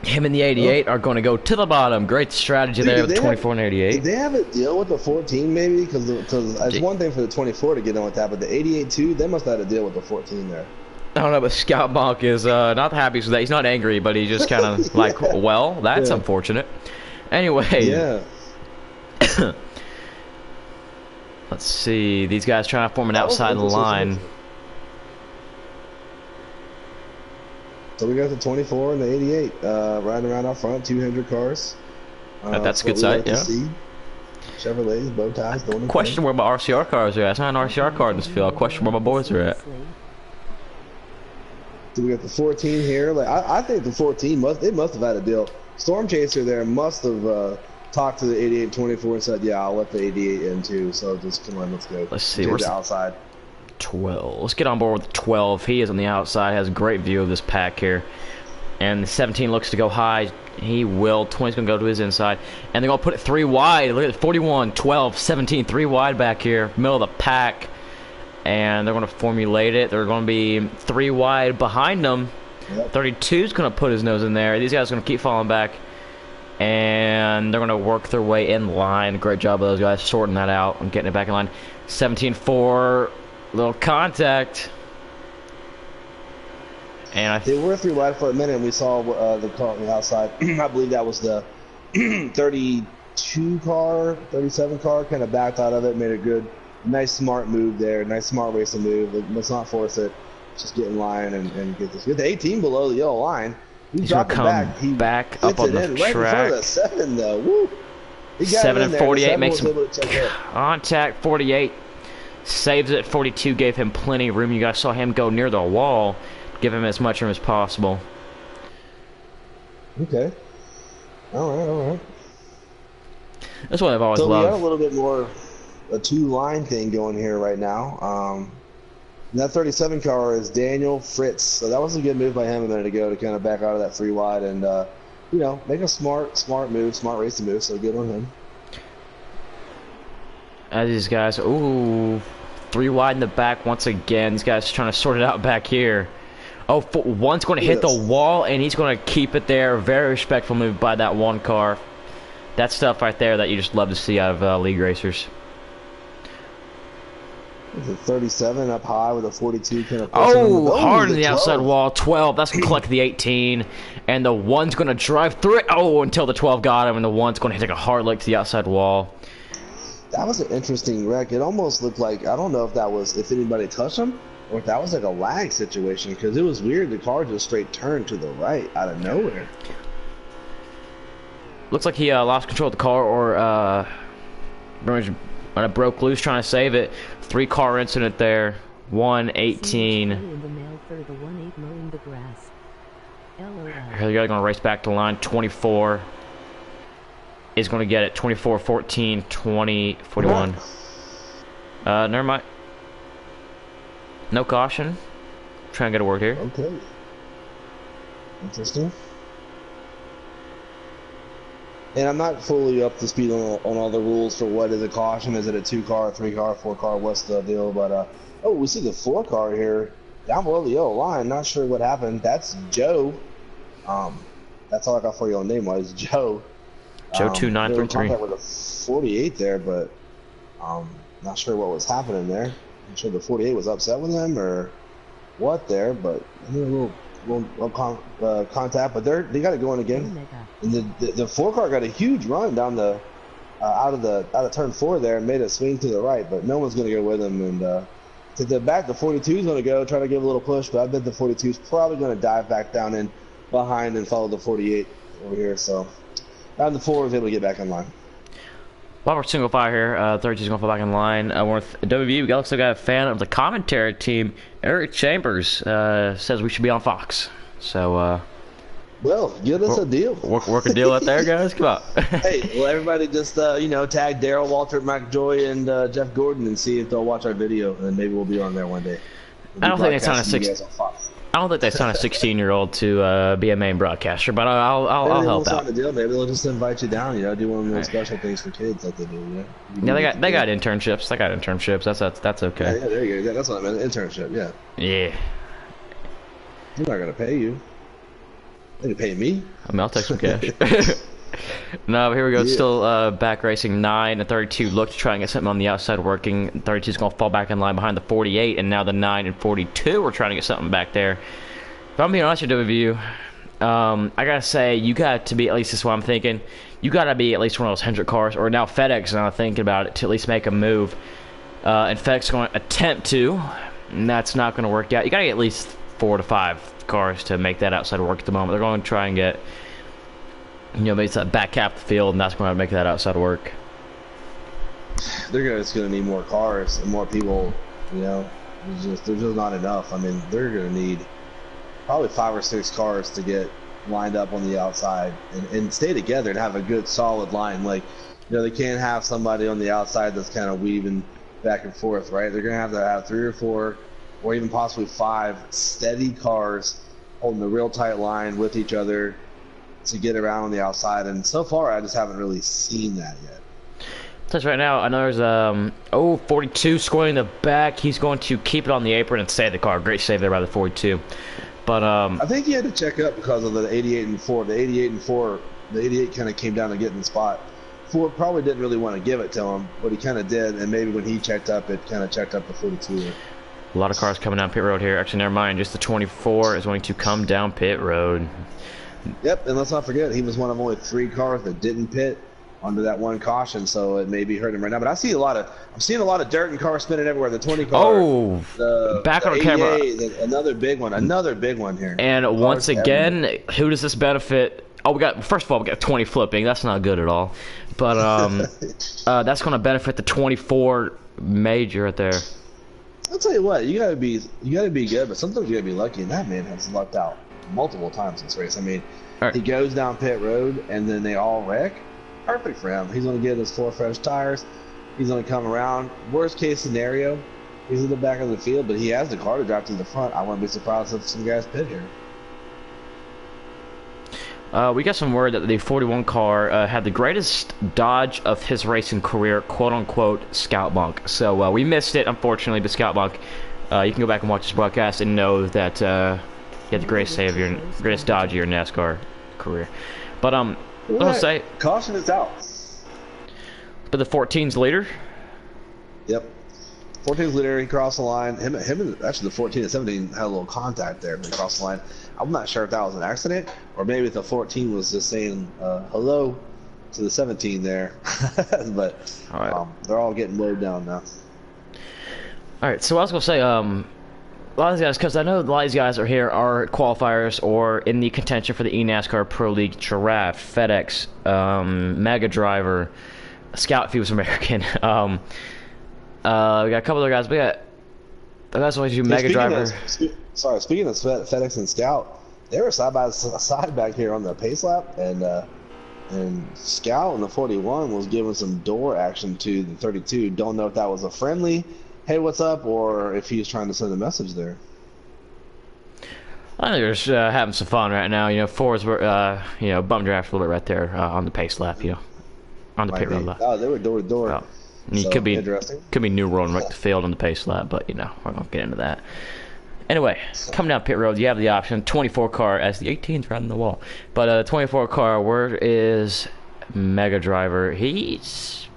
him and the 88 are going to go to the bottom. Great strategy there with 24 and 88. Did they have a deal with the 14 maybe? Because it's one thing for the 24 to get in with that, but the 88 too, they must have had a deal with the 14 there. I don't know, but Scout Bonk is not happy with that. He's not angry, but he's just kind of like, well, that's unfortunate. Anyway. Yeah. Let's see. These guys trying to form an outside line. So we got the 24 and the 88 riding around out front, 200 cars. That's a good sight, yeah. Chevrolets, bow ties, don't question where my RCR cars are at. It's not an RCR car in this field. Question where my boys are at. So we got the 14 here. Like I think the 14 must have had a deal. Storm Chaser there must have talked to the 88 24 and said, yeah, I'll let the 88 in too. So just come on, let's go. Let's see. Where's the outside? 12. Let's get on board with 12. He is on the outside. Has a great view of this pack here. And 17 looks to go high. He will. 20's going to go to his inside. And they're going to put it 3 wide. Look at it. 41, 12, 17. 3 wide back here. Middle of the pack. And they're going to formulate it. They're going to be 3 wide behind them. Yep. 32's going to put his nose in there. These guys are going to keep falling back. And they're going to work their way in line. Great job of those guys sorting that out and getting it back in line. 17-4. Little contact. And They were 3 wide for a minute, and we saw the car on the outside. I believe that was the 32 car, 37 car, kind of backed out of it, made a good, nice, smart move there. Nice, smart racing move. Let's not force it. Just get in line and get this. Get the 18 below the yellow line. He's going to come back up on the track. Right in front of the 7, though. Woo! 7 and 48 makes him contact. 48 saves it. 42 gave him plenty of room. You guys saw him go near the wall. Give him as much room as possible. Okay. All right. That's what I've always so loved. We got a little bit more a 2-line thing going here right now. That 37 car is Daniel Fritz. So that was a good move by him a minute ago to kind of back out of that 3 wide and, make a smart move, smart racing move. So good on him. As these guys, 3 wide in the back once again. These guys trying to sort it out back here. One's going to hit the wall, and he's going to keep it there. Very respectful move by that 1 car. That's stuff right there that you just love to see out of league racers. The 37 up high with a 42 kind of hard on the outside wall. 12, that's going to collect the 18. And the 1's going to drive through it. Until the 12 got him, and the 1's going to take a hard lick to the outside wall. That was an interesting wreck. It almost looked like, I don't know if anybody touched him, or if that was like a lag situation, because it was weird. The car just straight turned to the right out of nowhere. Looks like he lost control of the car, or broke loose trying to save it. 3-car incident there. 118. Here they go. They're going to race back to line. 24 is going to get it. 24, 14, 20, 41. Never mind. No caution. Trying to get a word here. Okay. Interesting. And I'm not fully up to speed on all the rules for what is a caution. Is it a 2-car, 3-car, 4-car? What's the deal? But we see the 4-car here down below the yellow line. Not sure what happened. That's Joe. That's all I got for you on name-wise. Joe. Joe 2933. With a 48 there, but not sure what was happening there. I'm sure the 48 was upset with him or what there, but a little contact. But they got it going again. And the 4-car got a huge run down the out of turn 4 there and made a swing to the right, but no one's going to go with him. And to the back, the 42 is going to go try to give a little push, but I bet the 42 is probably going to dive back down in behind and follow the 48 over here. So down the 4 is able to get back in line. While we're single fire here, 32's going to fall back in line. With WV, we got a fan of the commentary team, Eric Chambers, says we should be on Fox. So, well, get us a deal. Work a deal out there, guys. Come on. Hey, well, everybody just, tag Daryl, Walter, McJoy, and Jeff Gordon and see if they'll watch our video, and maybe we'll be on there one day. I don't think they signed a 16-year-old to be a main broadcaster, but I'll help out. The deal. Maybe they'll just invite you down. Do one of those special things for kids that they do. Yeah, they got internships. That's okay. Yeah, there you go. That's what I meant. Internship. Yeah. Yeah. They're not gonna pay you. They can pay me. I mean, I'll take some cash. No, here we go. It's still back racing. 9 and 32 look to try and get something on the outside working. 32 is going to fall back in line behind the 48, and now the 9 and 42 are trying to get something back there. If I'm being honest with you, I gotta say, you got to be, at least this is what I'm thinking, you gotta be at least one of those 100 cars, or now FedEx is now thinking about it, to at least make a move. And FedEx is going to attempt to, and that's not going to work out. You gotta get at least 4 to 5 cars to make that outside work at the moment. They're going to try and get, maybe it's that back half of the field, and that's going to make that outside work. They're just going to need more cars and more people. There's just not enough. I mean, they're going to need probably 5 or 6 cars to get lined up on the outside and stay together and have a good solid line. Like, they can't have somebody on the outside that's kind of weaving back and forth, right? They're going to have 3 or 4 or even possibly 5 steady cars holding a real tight line with each other to get around on the outside. And so far, I just haven't really seen that yet. Touch right now. I know there's 42 scoring in the back. He's going to keep it on the apron and save the car. Great save there by the 42. But I think he had to check up because of the 88 and 4. The 88 and 4, the 88 kind of came down to get in the spot. Ford probably didn't really want to give it to him, but he kind of did. And maybe when he checked up, it kind of checked up the 42. A lot of cars coming down pit road here. Actually, never mind. Just the 24 is going to come down pit road. Yep, and let's not forget, he was one of only 3 cars that didn't pit under that one caution, so it may be hurting him right now. But I'm seeing a lot of dirt and cars spinning everywhere. The 20 car. Oh, back on camera. Another big one here. And cars once again, everywhere. Who does this benefit? Oh, first of all, we got 20 flipping. That's not good at all. But that's going to benefit the 24 major right there. I'll tell you what, you gotta be good, but sometimes you gotta be lucky. And that man has lucked out multiple times in this race. I mean, right. He goes down pit road and then they all wreck. Perfect for him. He's gonna get his 4 fresh tires. He's gonna come around. Worst case scenario, he's in the back of the field, but he has the car to drive to the front. I wouldn't be surprised if some guys pit here. We got some word that the 41 car had the greatest dodge of his racing career, quote-unquote, Scout Bunk. So we missed it, unfortunately, but Scout Bunk, you can go back and watch this broadcast and know that he had the greatest dodge of your NASCAR career. But let's say caution is out. But the 14's leader. Yep. 14's leader. He crossed the line. Him and actually the 14 and 17 had a little contact there when they crossed the line. I'm not sure if that was an accident or maybe the 14 was just saying hello to the 17 there. But all right. They're all getting mowed down now. All right. So I was gonna say a lot of these guys, because I know a lot of these guys are qualifiers or in the contention for the eNASCAR Pro League. Giraffe, FedEx, Mega Driver, Scout if he was American. We got a couple other guys. We got the guys always do Mega Driver. Speaking of FedEx and Scout, they were side by side back here on the pace lap, and Scout in the 41 was giving some door action to the 32. Don't know if that was a friendly, hey, what's up, or if he was trying to send a message there. I think they're just having some fun right now. You know, fours were, bum draft a little bit right there on the pace lap, on the pit road lap. Oh, they were door to door. Oh. So, could be new rolling right the field on the pace lap, but we're gonna get into that. Anyway, coming down pit road, you have the option 24 car as the 18's right on the wall. But 24 car, where is Mega Driver? He's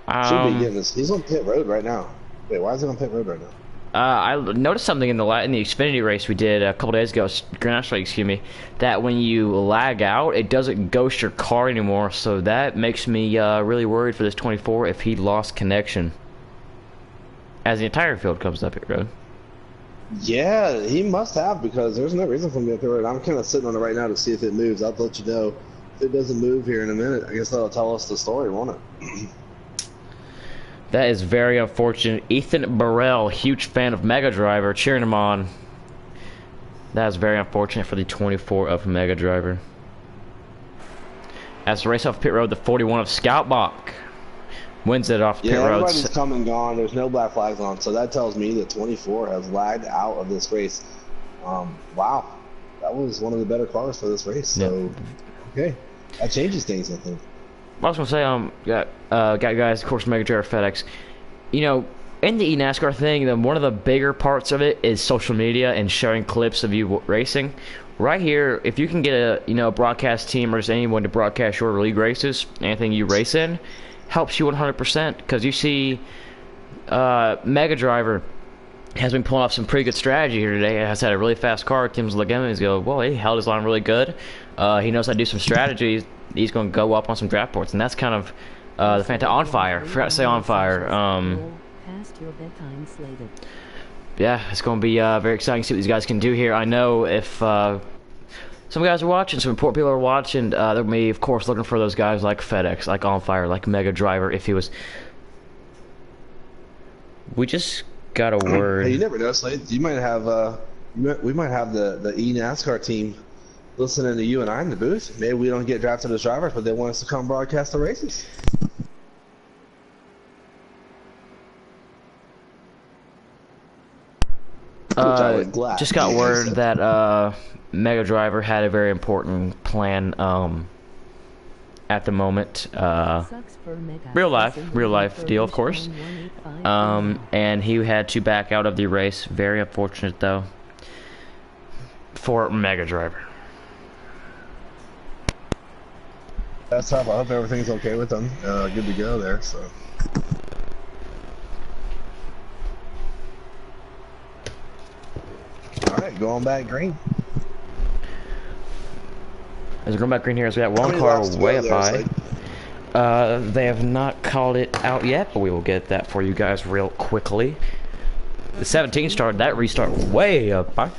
should be getting this. He's on pit road right now. Wait, why is he on pit road right now? I noticed something in the Xfinity race we did a couple days ago, Grand National, excuse me, that when you lag out, it doesn't ghost your car anymore. So that makes me really worried for this 24 if he lost connection as the entire field comes up pit road. Yeah, he must have, because there's no reason for him to get through it. I'm kind of sitting on it right now to see if it moves. I'll let you know. If it doesn't move here in a minute, I guess that'll tell us the story, won't it? That is very unfortunate. Ethan Burrell, huge fan of Mega Driver, cheering him on. That is very unfortunate for the 24 of Mega Driver. As the race off pit road, the 41 of Scout Bach wins it off pit road. Yeah, everybody's come and gone. There's no black flags on, so that tells me that 24 has lagged out of this race. Wow, that was one of the better cars for this race. So, okay, that changes things, I think. I was gonna say, got guys, of course, Mega Driver, FedEx. In the eNASCAR thing, one of the bigger parts of it is social media and sharing clips of you racing. Right here, if you can get a broadcast team or just anyone to broadcast your league races, anything you race in, helps you 100%, because you see Mega Driver has been pulling off some pretty good strategy here today. He has had a really fast car. Teams look at him and go, well, he held his line really good. He knows how to do some strategies. He's going to go up on some draft boards, and that's kind of the Fanta on fire. Forgot to say on fire. Yeah, it's going to be very exciting to see what these guys can do here. I know if some guys are watching, some important people are watching, they're going to be, of course, looking for those guys like FedEx, like On Fire, like Mega Driver. If he was... We just got a word. Hey, you never know, Slade. You might have, we might have the eNASCAR team listening to you and I in the booth. Maybe we don't get drafted as drivers, but they want us to come broadcast the races. Which I glad. just got word that Mega Driver had a very important plan at the moment. Real life deal, of course. And he had to back out of the race. Very unfortunate, though, for Mega Driver. That's tough. I hope everything's okay with them. Good to go there. So. All right, going back green. As we're going back green here, as we got one car way up high. They have not called it out yet, but we will get that for you guys real quickly. The 17 started that restart way up high.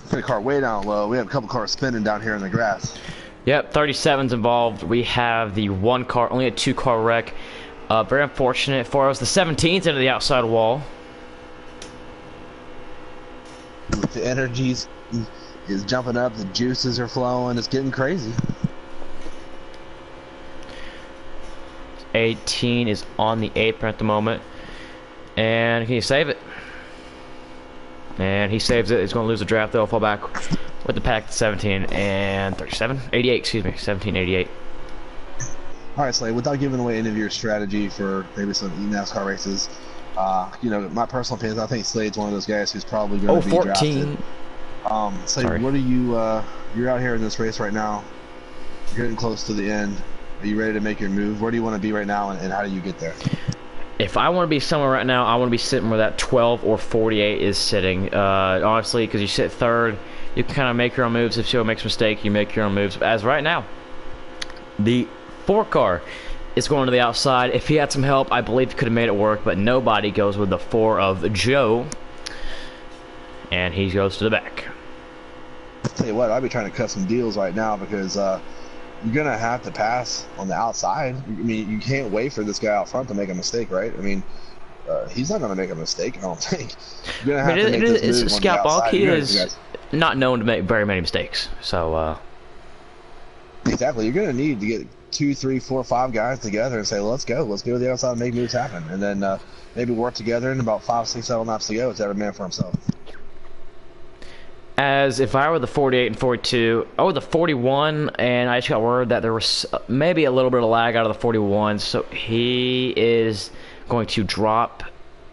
The car way down low. We have a couple cars spinning down here in the grass. Yep, 37's involved. We have the one car, only a 2-car wreck. Very unfortunate for us. The 17's into the outside wall. The energies is jumping up. The juices are flowing. It's getting crazy. 18 is on the apron at the moment. And can you save it? And he saves it. He's going to lose the draft, though. Fall back with the pack 17 and 37? 88, excuse me. 1788. All right, Slade, without giving away any of your strategy for maybe some NASCAR races, you know, my personal opinion, I think Slade's one of those guys who's probably going to be 14. drafted. Slade, what are you, you're out here in this race right now. You're getting close to the end. Are you ready to make your move? Where do you want to be right now, and how do you get there? If I want to be somewhere right now, I want to be sitting where that 12 or 48 is sitting. Honestly, because you sit third, you can kind of make your own moves. If you make a mistake, you make your own moves. As right now, the 4-car is going to the outside. If he had some help, I believe he could have made it work, but nobody goes with the 4 of Joe. And he goes to the back. I'll tell you what, I'd be trying to cut some deals right now because you're going to have to pass on the outside. I mean, you can't wait for this guy out front to make a mistake, right? I mean, he's not going to make a mistake, I don't think. You're going to have to make this move Scout on the Bulk, outside. he is not known to make very many mistakes. So, exactly. You're going to need to get 2, 3, 4, 5 guys together and say, let's go to the outside and make moves happen. And then maybe work together in about 5, 6, 7 laps to go. It's every man for himself. As if I were the 48 and 42, the 41, and I just got word that there was maybe a little bit of lag out of the 41, so he is going to drop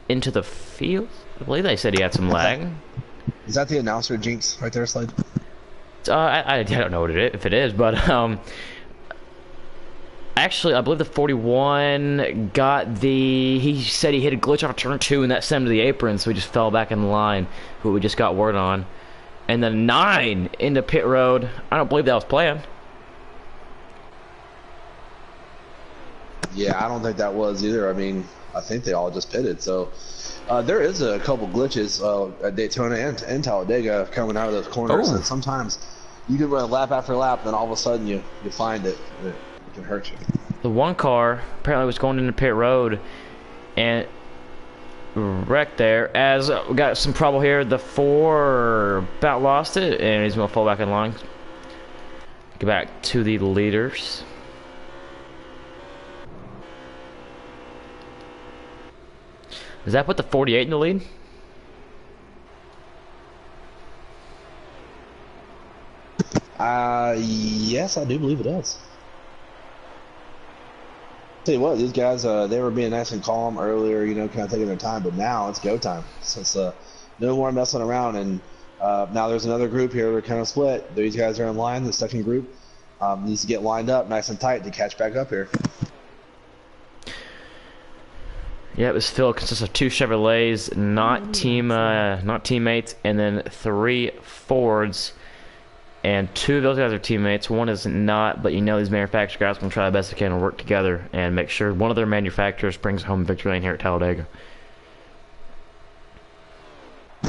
into the field. I believe they said he had some lag. Is that the announcer jinx right there, Slade? I don't know what it is, if it is, but actually, I believe the 41 got he said he hit a glitch off turn 2, and that sent him to the apron, so he just fell back in the line, who we just got word on. And then 9 into pit road. I don't believe that was planned. Yeah, I don't think that was either. I mean, I think they all just pitted. So there is a couple glitches at Daytona and Talladega coming out of those corners. And sometimes you can run lap after lap, then all of a sudden you find it can hurt you. The 1 car apparently was going into pit road and wrecked there. As we got some trouble here, the 4 about lost it, and he's going to fall back in line. Get back to the leaders. Does that put the 48 in the lead? Yes, I do believe it does. Tell you what, these guys, they were being nice and calm earlier, you know, kind of taking their time, but now it's go time. So it's no more messing around, and now there's another group here. They're kind of split. These guys are in line. The second group needs to get lined up nice and tight to catch back up here. Yeah, this field consists of 2 Chevrolets, not teammates, and then 3 Fords. And 2 of those guys are teammates. 1 is not, but you know these manufacturer guys are going to try the best they can to work together and make sure one of their manufacturers brings home victory lane here at Talladega.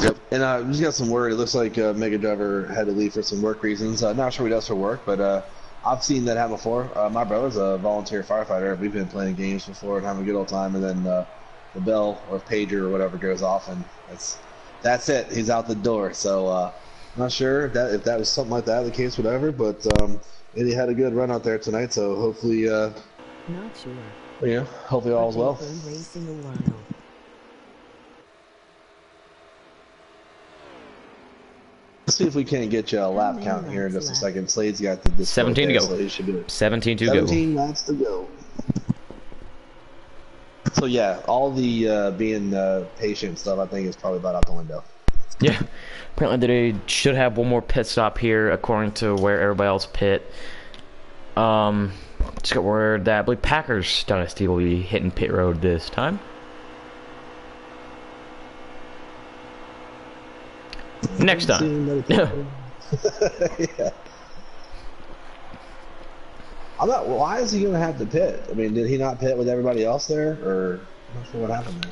Yep. And we just got some word. It looks like Mega Driver had to leave for some work reasons. Not sure what he does for work, but I've seen that happen before. My brother's a volunteer firefighter. We've been playing games before and having a good old time, and then the bell or pager or whatever goes off, and that's it. He's out the door. So not sure if that was something like that, the case, whatever, but Eddie had a good run out there tonight, so hopefully... Not sure. But, yeah, hopefully all is But well. they've been racing a while. Let's see if we can't get you a lap many count here in laps just a left? second. Slade's got the display 17 to there, go. so he should be 17 to 17 laps to go. So yeah, all the being patient stuff I think is probably about out the window. go. Yeah. Apparently they should have one more pit stop here according to where everybody else pit. Just got word that I believe Packers Dynasty will be hitting pit road this time. Next time. Yeah. I'm not. Why is he gonna have to pit? I mean, did he not pit with everybody else there, or I'm not sure what happened there?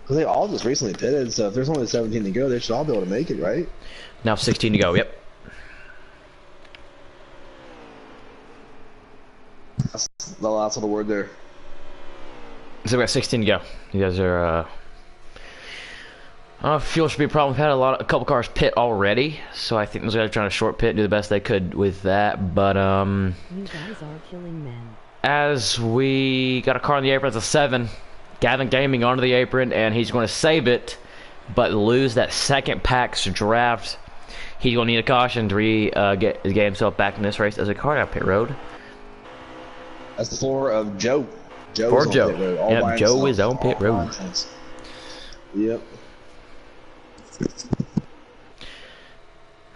Because they all just recently pitted, so if there's only 17 to go, they should all be able to make it, right? Now 16 to go, yep. That's the last of the word there. So we got 16 to go. You guys are, fuel should be a problem. We've had a couple cars pit already, so I think those guys are trying to short pit and do the best they could with that. But You guys are killing men. as we got a car on the apron, it's a 7. Gavin Gaming onto the apron, and he's going to save it, but lose that second PAX draft. He's going to need a caution to get himself back in this race as a car down pit road. That's the floor of Joe. For Joe. Yep, Joe is on pit road. Yep.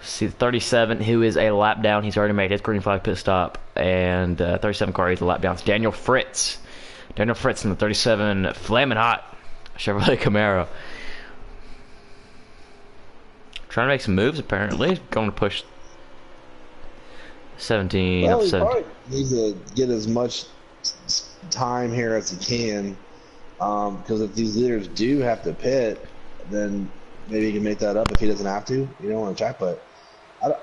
See the 37, who is a lap down. He's already made his green flag pit stop, and 37 car he's a lap down. It's Daniel Fritz. Daniel Fritz in the 37, flaming hot Chevrolet Camaro. Trying to make some moves apparently. Going to push 17 Well, up he 17. probably needs to get as much time here as he can, because if these leaders do have to pit, then maybe he can make that up if he doesn't have to. You don't want to check, but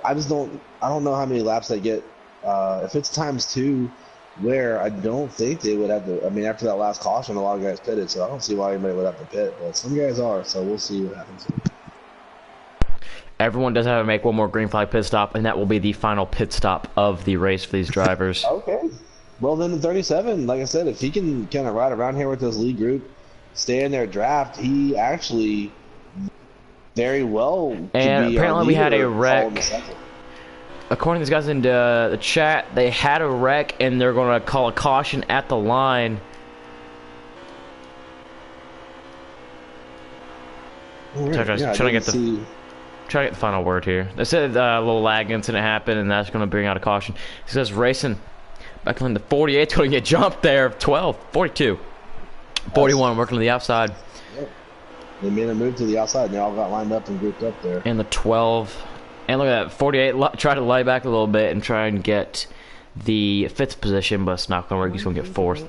I just don't. I don't know how many laps they get. If it's ×2, where I don't think they would have to. I mean, after that last caution, a lot of guys pitted, so I don't see why anybody would have to pit. But some guys are, so we'll see what happens. Everyone does have to make one more green flag pit stop, and that will be the final pit stop of the race for these drivers. Okay. Well, then the 37, like I said, if he can kind of ride around here with this lead group, stay in their draft, he actually very well could And be apparently we had a leader wreck. following the second. According to these guys in the chat, they had a wreck, and they're going to call a caution at the line. All right. Trying Yeah, I to get didn't the see- try to get the final word here. They said a little lag incident happened, and that's going to bring out a caution. It says racing back in the 48's going to get jumped there. 12, 42, 41 working to the outside. Yep. They made a move to the outside, and they all got lined up and grouped up there. And the 12, and look at that 48. Try to lay back a little bit and try and get the 5th position, but it's not going to work. He's going to get 4th.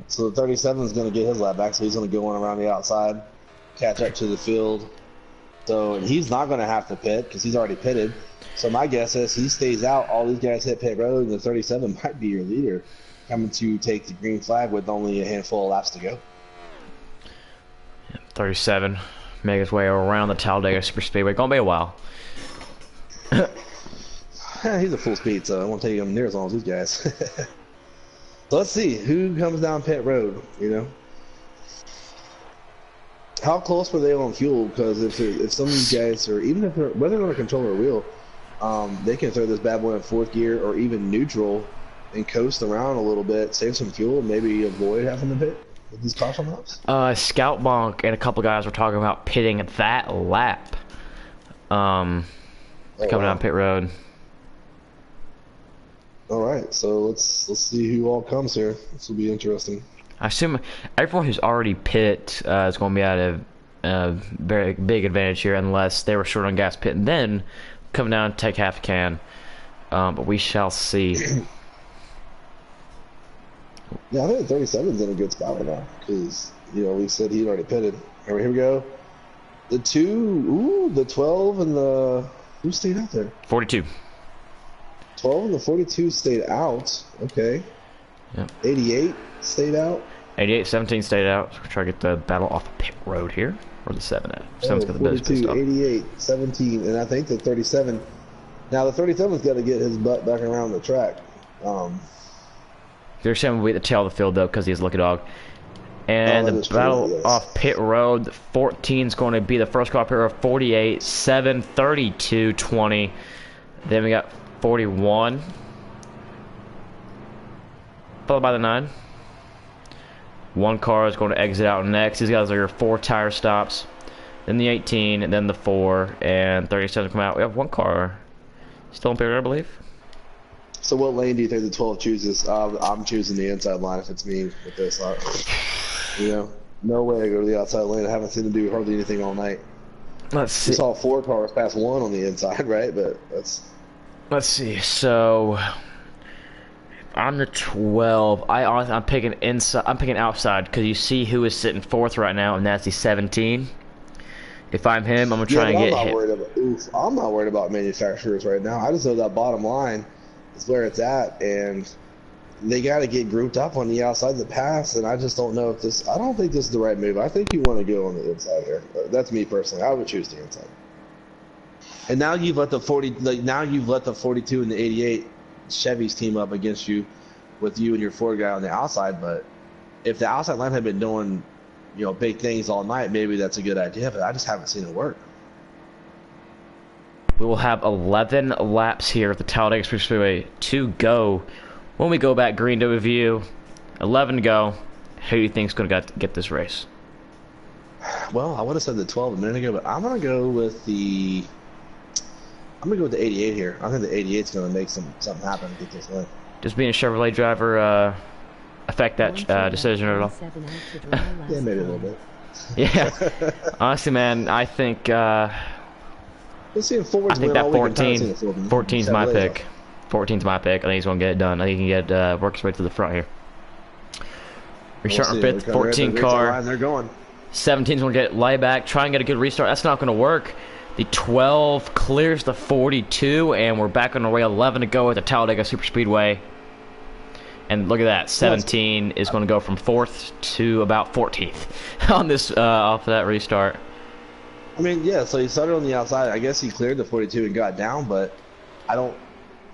So the 37 is going to get his lap back, so he's going to go on around the outside, catch up to the field. So he's not going to have to pit because he's already pitted. So my guess is he stays out. All these guys hit pit road, and the 37 might be your leader coming to take the green flag with only a handful of laps to go. 37, make his way around the Talladega Superspeedway. Going to be a while. He's a full speed, so it won't take him near as long as these guys. So let's see who comes down pit road. You know, how close were they on fuel? Because if some of these guys, or even if they're whether they're on a controller or wheel, they can throw this bad boy in 4th gear or even neutral and coast around a little bit, save some fuel, maybe avoid having to pit with these caution laps. Scout Bonk and a couple guys were talking about pitting that lap. Coming down pit road. All right, so let's see who all comes here. This will be interesting. I assume everyone who's already pit is going to be at a very big advantage here, unless they were short on gas pit and then come down and take half a can. But we shall see. Yeah, I think the 37's in a good spot right now because we said he'd already pitted. All right, here we go. The 12 and the who stayed out there? 42. 12 and the 42 stayed out. Okay. Yep. 88 stayed out. 88, 17 stayed out. So we're trying to get the battle off of pit road here. Where's the 7 at? 7's got the best pit 42, stop. 88, 17, and I think the 37. Now the 37's got to get his butt back around the track. They're saying we at the tail of the field, though, because he's a lucky dog. And that the is true, battle yes. off pit road, 14 is going to be the first car up here of 48, 7, 32, 20. Then we got 41. Followed by the 9. One car is going to exit out next. These guys are your 4 tire stops. Then the 18, and then the 4, and 37 come out. We have one car still in pit road, I believe. So what lane do you think the 12 chooses? I'm choosing the inside line if it's me with this. You know, no way I go to the outside lane. I haven't seen them do hardly anything all night. Let's see. We saw 4 cars pass 1 on the inside, right? But that's... Let's see. So I'm the 12. I'm picking inside. I'm picking outside because you see who is sitting 4th right now, and that's the 17. If I'm him, I'm gonna try and get him. I'm not worried about manufacturers right now. I just know that bottom line is where it's at, and they got to get grouped up on the outside of the pass. And I just don't know if this. I don't think this is the right move. I think you want to go on the inside here. That's me personally. I would choose the inside. And now you've let the 40. Now you've let the 42 and the 88 Chevys team up against you, with you and your Ford guy on the outside. But if the outside line had been doing, you know, big things all night, maybe that's a good idea, but I just haven't seen it work. We will have 11 laps here at the Talladega Superspeedway to go. When we go back green to review, 11 to go. Who do you think is going to get this race? Well, I would have said the 12 a minute ago, but I'm going to go with the 88 here. I think the 88 is going to make something happen to get this win. Does being a Chevrolet driver affect that decision at all? Yeah, maybe a little bit. Yeah. Honestly, man, I think We're seeing Fords win that all week. 14's my pick. 14's my pick. I think he's going to get it done. I think he can get work his way to the front here. We're starting 5th, 14 car. They're going. 17's going to get layback, try and get a good restart. That's not going to work. The 12 clears the 42, and we're back on our way. 11 to go at the Talladega Superspeedway. And look at that, 17 is going to go from 4th to about 14th on this off of that restart. I mean, yeah. So he started on the outside. I guess he cleared the 42 and got down, but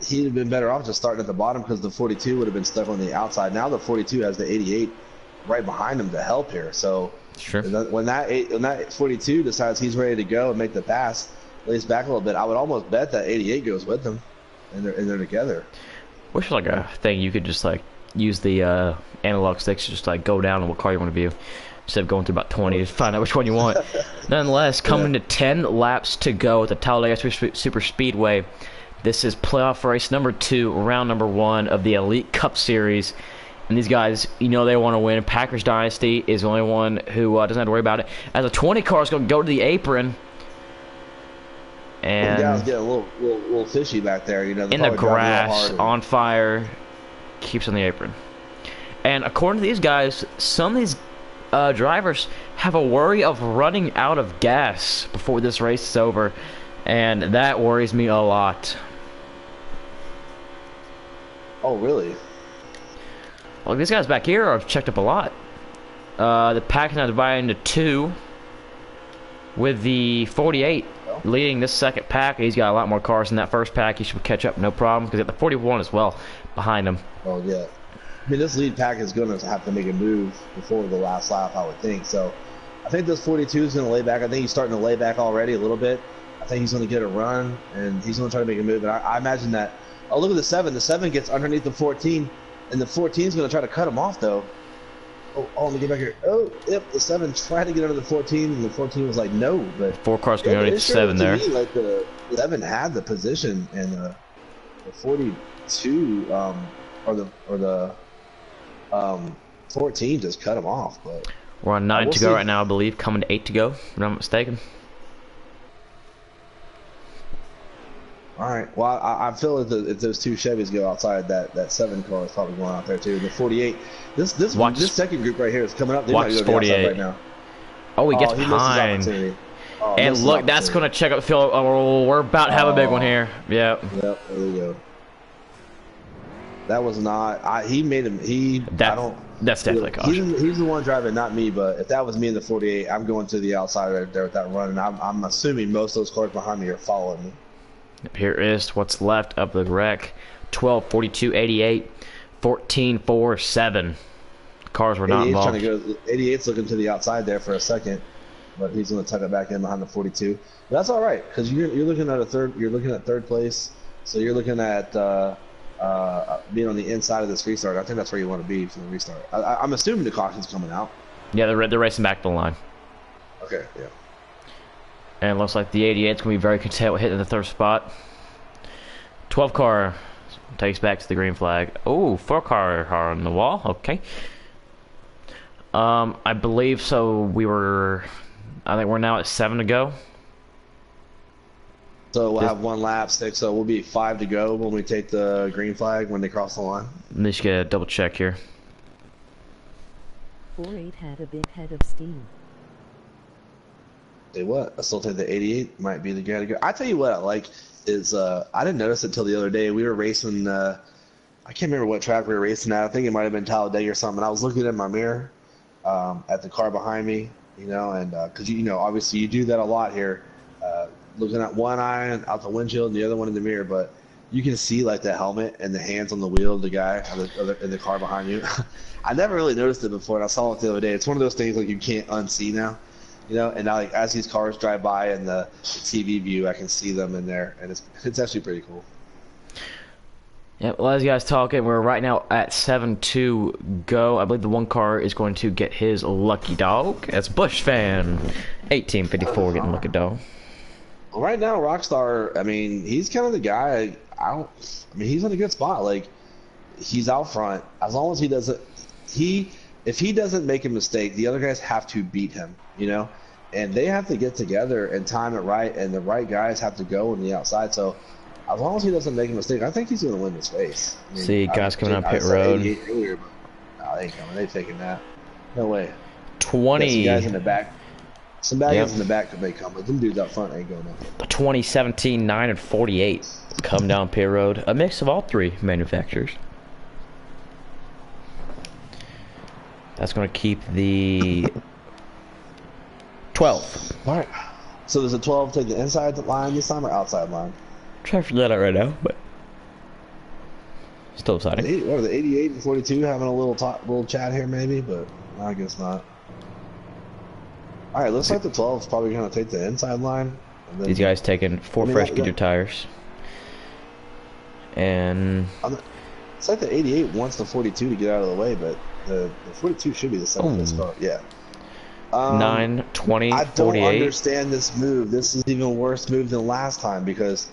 he'd have been better off just starting at the bottom because the 42 would have been stuck on the outside. Now the 42 has the 88 right behind him to help here. So Sure. when that 42 decides he's ready to go and make the pass, lays back a little bit, I would almost bet that 88 goes with him, and they're together. Wish like a thing you could just like use the analog sticks to just like go down on what car you want to view instead of going through about 20 to find out which one you want. Nonetheless, coming to 10 laps to go at the Talladega Superspeedway. This is playoff race number 2, round number 1 of the Elite Cup Series. And these guys, you know they want to win. Packers Dynasty is the only one who doesn't have to worry about it. As a 20 car is going to go to the apron. And the guy's getting a little fishy back there, you know. In the grass, on fire, keeps on the apron. And according to these guys, some of these drivers have a worry of running out of gas before this race is over. And that worries me a lot. Oh, really? Well, these guys back here are checked up a lot. The pack is now divided into 2, with the 48 leading this second pack. He's got a lot more cars in that first pack. He should catch up no problem because he got the 41 as well behind him. Oh, yeah. I mean, this lead pack is going to have to make a move before the last lap, I would think. So I think this 42 is going to lay back. I think he's starting to lay back already a little bit. I think he's going to get a run, and he's going to try to make a move. And I imagine that. Oh, look at the 7. The 7 gets underneath the 14. And the 14 is going to try to cut him off, though. Oh, let me get back here. Oh, yep, the 7 tried to get under the 14, and the 14 was like, no. But 4 cars going underneath the 7 there. Me, like the 7 had the position, and the 42 or the 14 just cut him off. But we're on 9 to go right now, I believe. Coming to 8 to go, if I'm not mistaken. All right. Well, I feel if those 2 Chevys go outside, that 7 car is probably going out there too. The 48. This second group right here is coming up. They might go 48 right now. Oh, he gets behind. And look, that's going to check up the field. Oh, we're about to have a big one here. Yep. Yep. There you go. That was not. He made him. That's definitely a caution. He's the one driving, not me. But if that was me in the 48, I'm going to the outside right there with that run, and I'm assuming most of those cars behind me are following me. Here is what's left of the wreck. 12, 42, 88, 14, 4, 7. Cars were not 88's involved. trying to go. 88's looking to the outside there for a second, but he's going to tuck it back in behind the 42. But that's all right because you're looking at a third. You're looking at third place, so you're looking at being on the inside of this restart. I think that's where you want to be for the restart. I'm assuming the caution's coming out. Yeah, they're racing back to the line. Okay, yeah. And it looks like the 88's going to be very content with hitting the third spot. 12 car takes back to the green flag. Oh, 4 car on the wall. Okay. I believe so. I think we're now at 7 to go. So we'll have 1 lap, 6. So we'll be 5 to go when we take the green flag when they cross the line. Let me just get a double check here. 48 had a big head of steam. Say what? I still think the 88 might be the guy to go. I tell you what I like is I didn't notice it till the other day. We were racing. I can't remember what track we were racing at. I think it might have been Talladega or something. I was looking in my mirror at the car behind me, you know, and because obviously you do that a lot here, looking at one eye out the windshield and the other one in the mirror, but you can see like the helmet and the hands on the wheel of the guy in the car behind you. I never really noticed it before, and I saw it the other day. It's one of those things like you can't unsee now. You know, and now like as these cars drive by in the TV view, I can see them in there, and it's actually pretty cool. Yeah, well, as you guys talking, we're right now at 7 to go. I believe the 1 car is going to get his lucky dog. That's Bush fan 1854 getting lucky dog. Well, right now, Rockstar, I mean, he's kind of the guy. He's in a good spot. Like, he's out front. As long as he doesn't, if he doesn't make a mistake, the other guys have to beat him, you know? And they have to get together and time it right, and the right guys have to go on the outside. So as long as he doesn't make a mistake, I think he's going to win this race. I mean, See, guys coming on pit road. Earlier, but no, they ain't coming. They taking that. No way. 20. Some guys in the back. Some bad guys in the back may come, but them dudes up front ain't going nothing. 2017, 9 and 48 come down pit road. A mix of all 3 manufacturers. That's going to keep the 12. All right. So does the 12 take the inside line this time or outside line? Try to figure that out right now, but still exciting. What are the 88 and 42 having a little chat here maybe, but I guess not. All right, looks like the 12 is probably going to take the inside line. And then, these guys taking 4 fresh Peter tires. And it's like the 88 wants the 42 to get out of the way, but the 42 should be the second best car. Yeah. 9, 20, I 48. don't understand this move. This is even worse move than last time because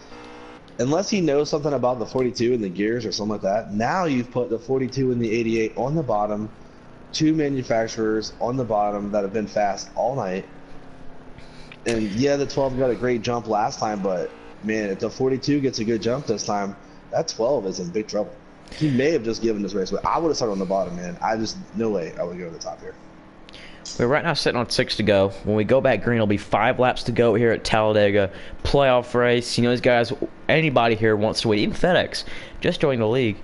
unless he knows something about the 42 and the gears or something like that, now you've put the 42 and the 88 on the bottom, 2 manufacturers on the bottom that have been fast all night. And yeah, the 12 got a great jump last time, but man, if the 42 gets a good jump this time, that 12 is in big trouble. He may have just given this race away. I would have started on the bottom, man. No way I would go to the top here. We're right now sitting on 6 to go. When we go back green, it'll be 5 laps to go here at Talladega. Playoff race. You know, these guys, anybody here wants to win. Even FedEx just joined the league.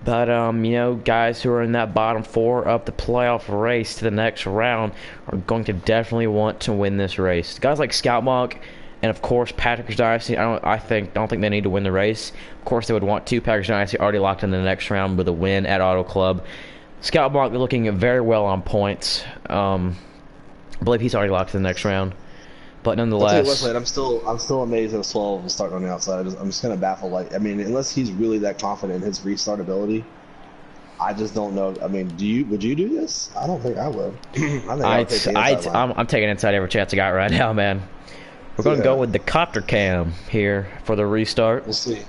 But, you know, guys who are in that bottom 4 of the playoff race to the next round are going to definitely want to win this race. Guys like Scout Monk and, of course, Patrick's Dynasty, I don't think they need to win the race. Of course, they would want to. Patrick's Dynasty already locked in the next round with a win at Auto Club. Scout Monk looking very well on points. I believe he's already locked in the next round. But nonetheless, I'm still amazed that 12 is starting on the outside. I'm just kind of baffled. Like, I mean, unless he's really that confident in his restart ability, I just don't know. I mean, would you do this? I don't think I would. I'm taking inside every chance I got right now, man. We're going to go with the copter cam here for the restart. We'll see.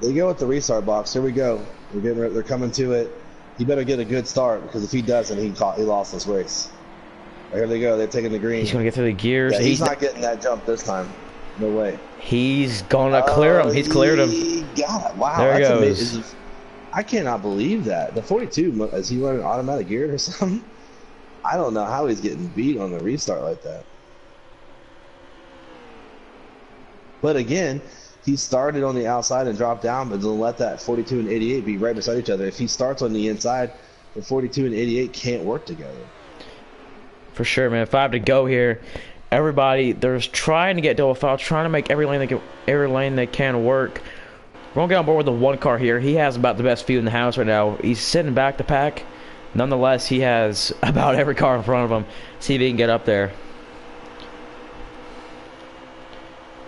They go with the restart box. Here we go. They're coming to it. He better get a good start because if he doesn't, he lost this race. Here they go. They're taking the green. He's going to get through the gears. Yeah, he's not getting that jump this time. No way. He's going to clear him. He's cleared him. He got it. Wow. There he goes. Amazing. I cannot believe that. The 42, is he running automatic gear or something? I don't know how he's getting beat on the restart like that. But again, he started on the outside and dropped down, but then let that 42 and 88 be right beside each other. If he starts on the inside, the 42 and 88 can't work together. For sure, man. 5 to go here. Everybody, there's trying to get double foul, trying to make every lane they can work. We're gonna get on board with the one car here. He has about the best view in the house right now. He's sitting back the pack. Nonetheless, he has about every car in front of him. See if he can get up there.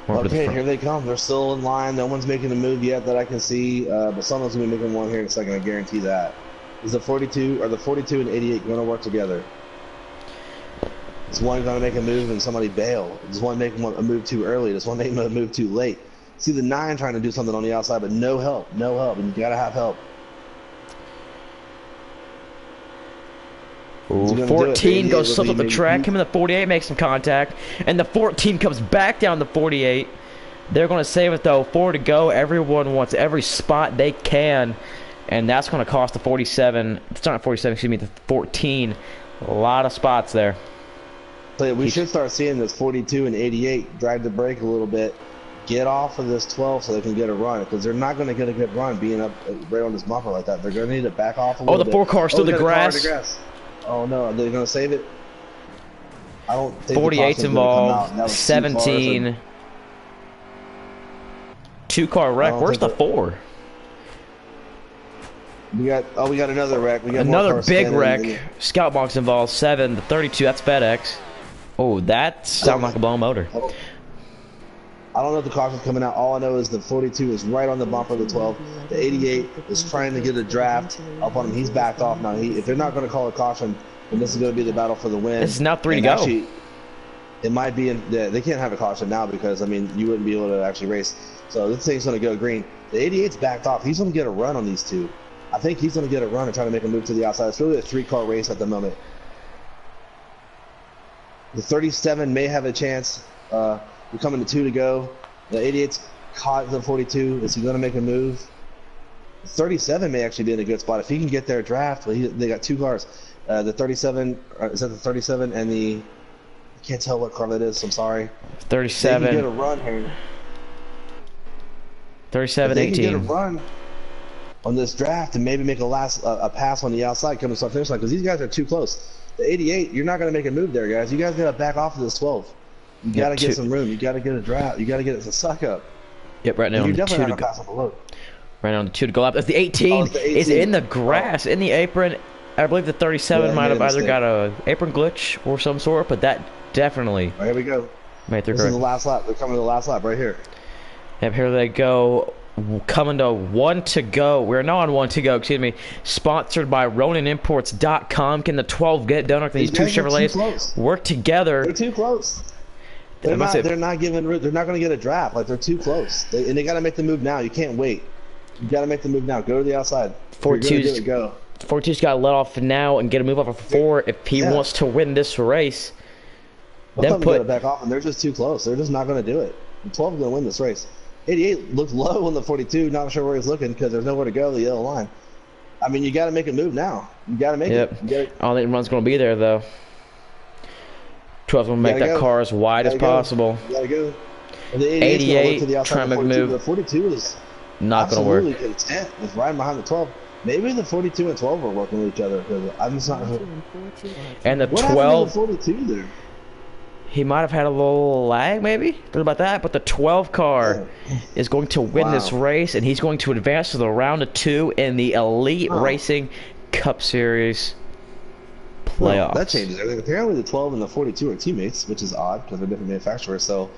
Okay, here they come. They're still in line. No one's making a move yet that I can see, but someone's going to be making one here in a second. I guarantee that. Is the 42 or the 42 and 88 going to work together? Is one going to make a move and somebody bail? Does one make a move too early? Does one make a move too late? See the 9 trying to do something on the outside, but no help, and you got to have help. Ooh, 14 goes slips up the track. Him and the 48 makes some contact, and the 14 comes back down the 48. They're going to save it though. 4 to go. Everyone wants every spot they can, and that's going to cost the 47. It's not 47. Excuse me, the 14. A lot of spots there. So we should start seeing this 42 and 88 drive the brake a little bit, get off of this 12 so they can get a run, because they're not going to get a good run being up right on this bumper like that. They're going to need to back off a little bit. Oh, the 4 car's through the grass. Oh no, are they gonna save it? I don't think 48's involved. 17. 2-car wreck. Where's the 4? We got another wreck. We got another big wreck. Scout box involved. 7. The 32. That's FedEx. Oh, that sounds like a blown motor. I don't know if the caution's coming out. All I know is the 42 is right on the bumper of the 12. The 88 is trying to get a draft up on him. He's backed off now. If they're not going to call a caution, then this is going to be the battle for the win. This is now 3 to go. Actually, it might be they can't have a caution now because, I mean, you wouldn't be able to actually race. So this thing's going to go green. The 88's backed off. He's going to get a run on these two. I think he's going to get a run and try to make a move to the outside. It's really a 3-car race at the moment. The 37 may have a chance. We're coming to 2 to go. The 88's caught the 42. Is he going to make a move? 37 may actually be in a good spot. If he can get their draft, well, they got 2 cars. The 37, is that the 37 and the... I can't tell what car that is, I'm sorry. 37. They can get a run here. 37, they 18. Can get a run on this draft and maybe make a pass on the outside coming to the finish line, because these guys are too close. The 88, you're not going to make a move there, guys. You guys got to back off of this 12. You got to get some room. You got to get a draft. You got to get it to suck up. Yep, right now on you're the 2 definitely to not go. pass on the load. Right on the 2 to go up. That's the 18. Is in the grass, in the apron. I believe the 37 might have either got a apron glitch or some sort, but that definitely. Right, here we go. Made their this is the last lap. They're coming to the last lap right here. Yep, here they go. Coming to 1 to go. We're now on 1 to go, excuse me. Sponsored by RoninImports.com. Can the 12 get done? These 2 Chevrolets work together. They're too close. They're not giving. They're not going to get a draft. Like, they're too close. They got to make the move now. You can't wait. You got to make the move now. Go to the outside. 42's got to let off now and get a move off of 4 if he wants to win this race. Then got to back off, and they're just too close. They're just not going to do it. The 12 is going to win this race. 88 looked low on the 42. Not sure where he's looking because there's nowhere to go. The yellow line. I mean, you got to make a move now. You got to make it. I don't think the run's going to be there though. 12's going to make that car as wide as possible. You got to go. And the 88 trying to make a move. The 42 is not going to work. Absolutely content with riding behind the 12. Maybe the 42 and 12 are working with each other because I'm just not sure. And the what 12. Happened to the 42 there? He might have had a little lag, maybe. What about that? But the 12 car is going to win this race, and he's going to advance to the round of 2 in the Elite Racing Cup Series playoffs. Well, that changes everything. Apparently, the 12 and the 42 are teammates, which is odd because they're different manufacturers. So,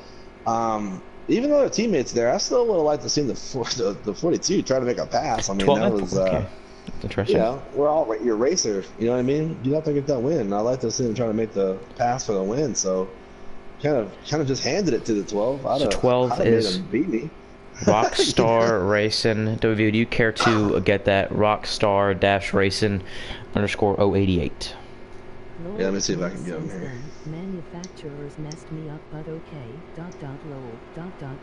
even though they're teammates there, I still would have liked to see the 42 try to make a pass. I mean, that was interesting. You know, we're all your racers. You know what I mean? You have to get that win. I like to see them trying to make the pass for the win. So. Kind of just handed it to the 12. So 12 is beat me. Rockstar Racing. WV, do you care to get that Rockstar-Racing _088? Yeah, let me see if I can get him here. Manufacturers messed me up, but okay. Lol.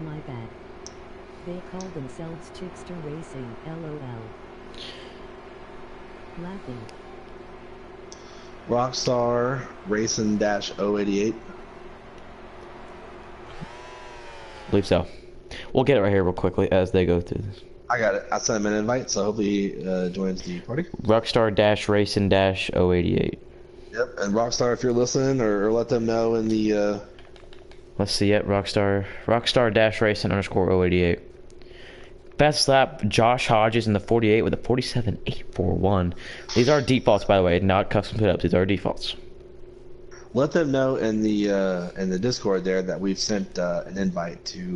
My bad. They call themselves Chickster Racing. LOL. Laughing. Rockstar Racing -088. I believe so. We'll get it right here real quickly as they go through this. I got it. I sent him an invite, so hopefully he joins the party. Rockstar-Racing -088. Yep, and Rockstar, if you're listening, or let them know in the... Let's see it, Rockstar-Racing _088. Fastest lap, Josh Hodges in the 48 with a 47.841. These are defaults, by the way, not custom pit-ups. These are defaults. Let them know in the Discord there that we've sent an invite to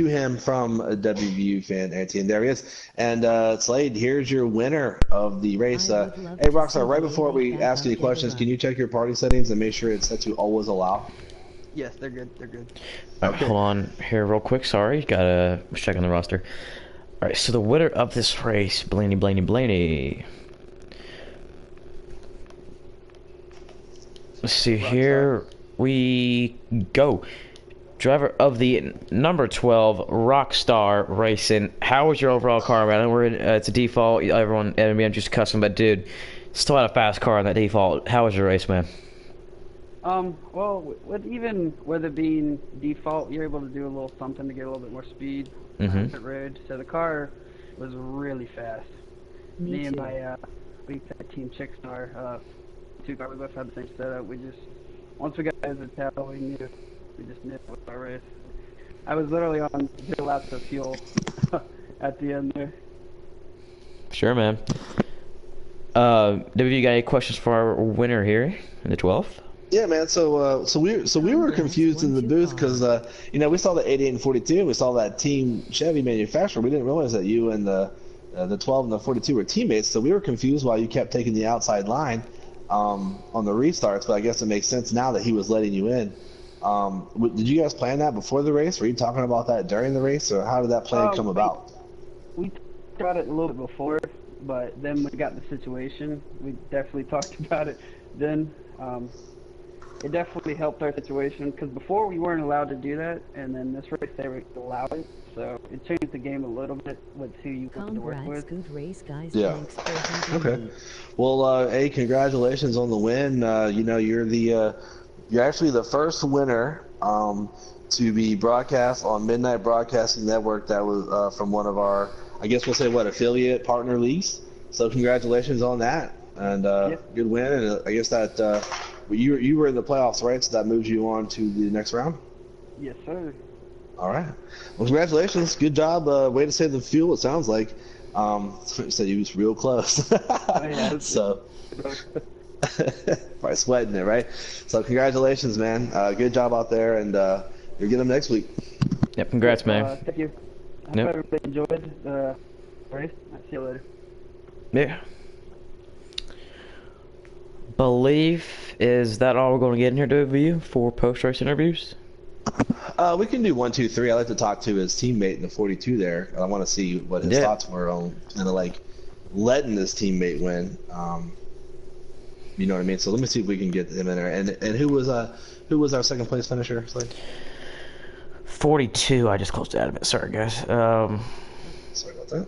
him from a WVU fan, and there he is. And Slade, here's your winner of the race. Hey, Rockstar, right before we ask any questions, can you check your party settings and make sure it's set to always allow? Yes, they're good. They're good. Alright, hold on here real quick. Sorry, gotta check on the roster. Alright, so the winner of this race, Blaney. Let's see, here we go. Driver of the number 12 Rockstar Racing. How was your overall car, man? I know we're in, it's a default. Everyone, MBN just custom, but dude, still had a fast car on that default. How was your race, man? Well, with it being default, you're able to do a little something to get a little bit more speed on the road. So the car was really fast. Me and my we had Team Chickstar, two cars, we both had the same setup. We just once we got to the tail, we just knew it was our race. I was literally on 0 laps of fuel at the end there. Sure, man. W, you got any questions for our winner here in the 12th? Yeah, man. So we were confused in the booth because you know, we saw the 88 and 42. We saw that Team Chevy manufacturer. We didn't realize that you and the 12 and the 42 were teammates. So we were confused why you kept taking the outside line on the restarts. But I guess it makes sense now that he was letting you in. Did you guys plan that before the race? Were you talking about that during the race, or how did that plan come about? We got it a little bit before, but then we got the situation. We definitely talked about it then. It definitely helped our situation because before we weren't allowed to do that, and then this race they were allowed it, so it changed the game a little bit with who you wanted to work with. Good race, guys. Yeah. Okay. Well, hey, congratulations on the win. You know, you're actually the first winner to be broadcast on Midnight Broadcasting Network. That was from one of our, I guess we'll say, affiliate partner leagues. So congratulations on that, and good win. And I guess that you were in the playoffs, right? So that moves you on to the next round. Yes, sir. All right. Well, congratulations. Good job. Way to save the fuel. It sounds like. Said you was real close. So. Probably sweating it, right? So congratulations, man. Good job out there, and you'll get them next week. Yep, congrats, man. Thank you. I hope everybody enjoyed the race. I'll see you later. Yeah. Is that all we're going to get in here, W, for post-race interviews? We can do 1, 2, 3. I'd like to talk to his teammate in the 42 there. I want to see what his thoughts were on kind of like letting this teammate win. You know what I mean? So let me see if we can get him in there. And who was our second place finisher? Slade? 42. I just closed out of it. Sorry, guys. Sorry about that.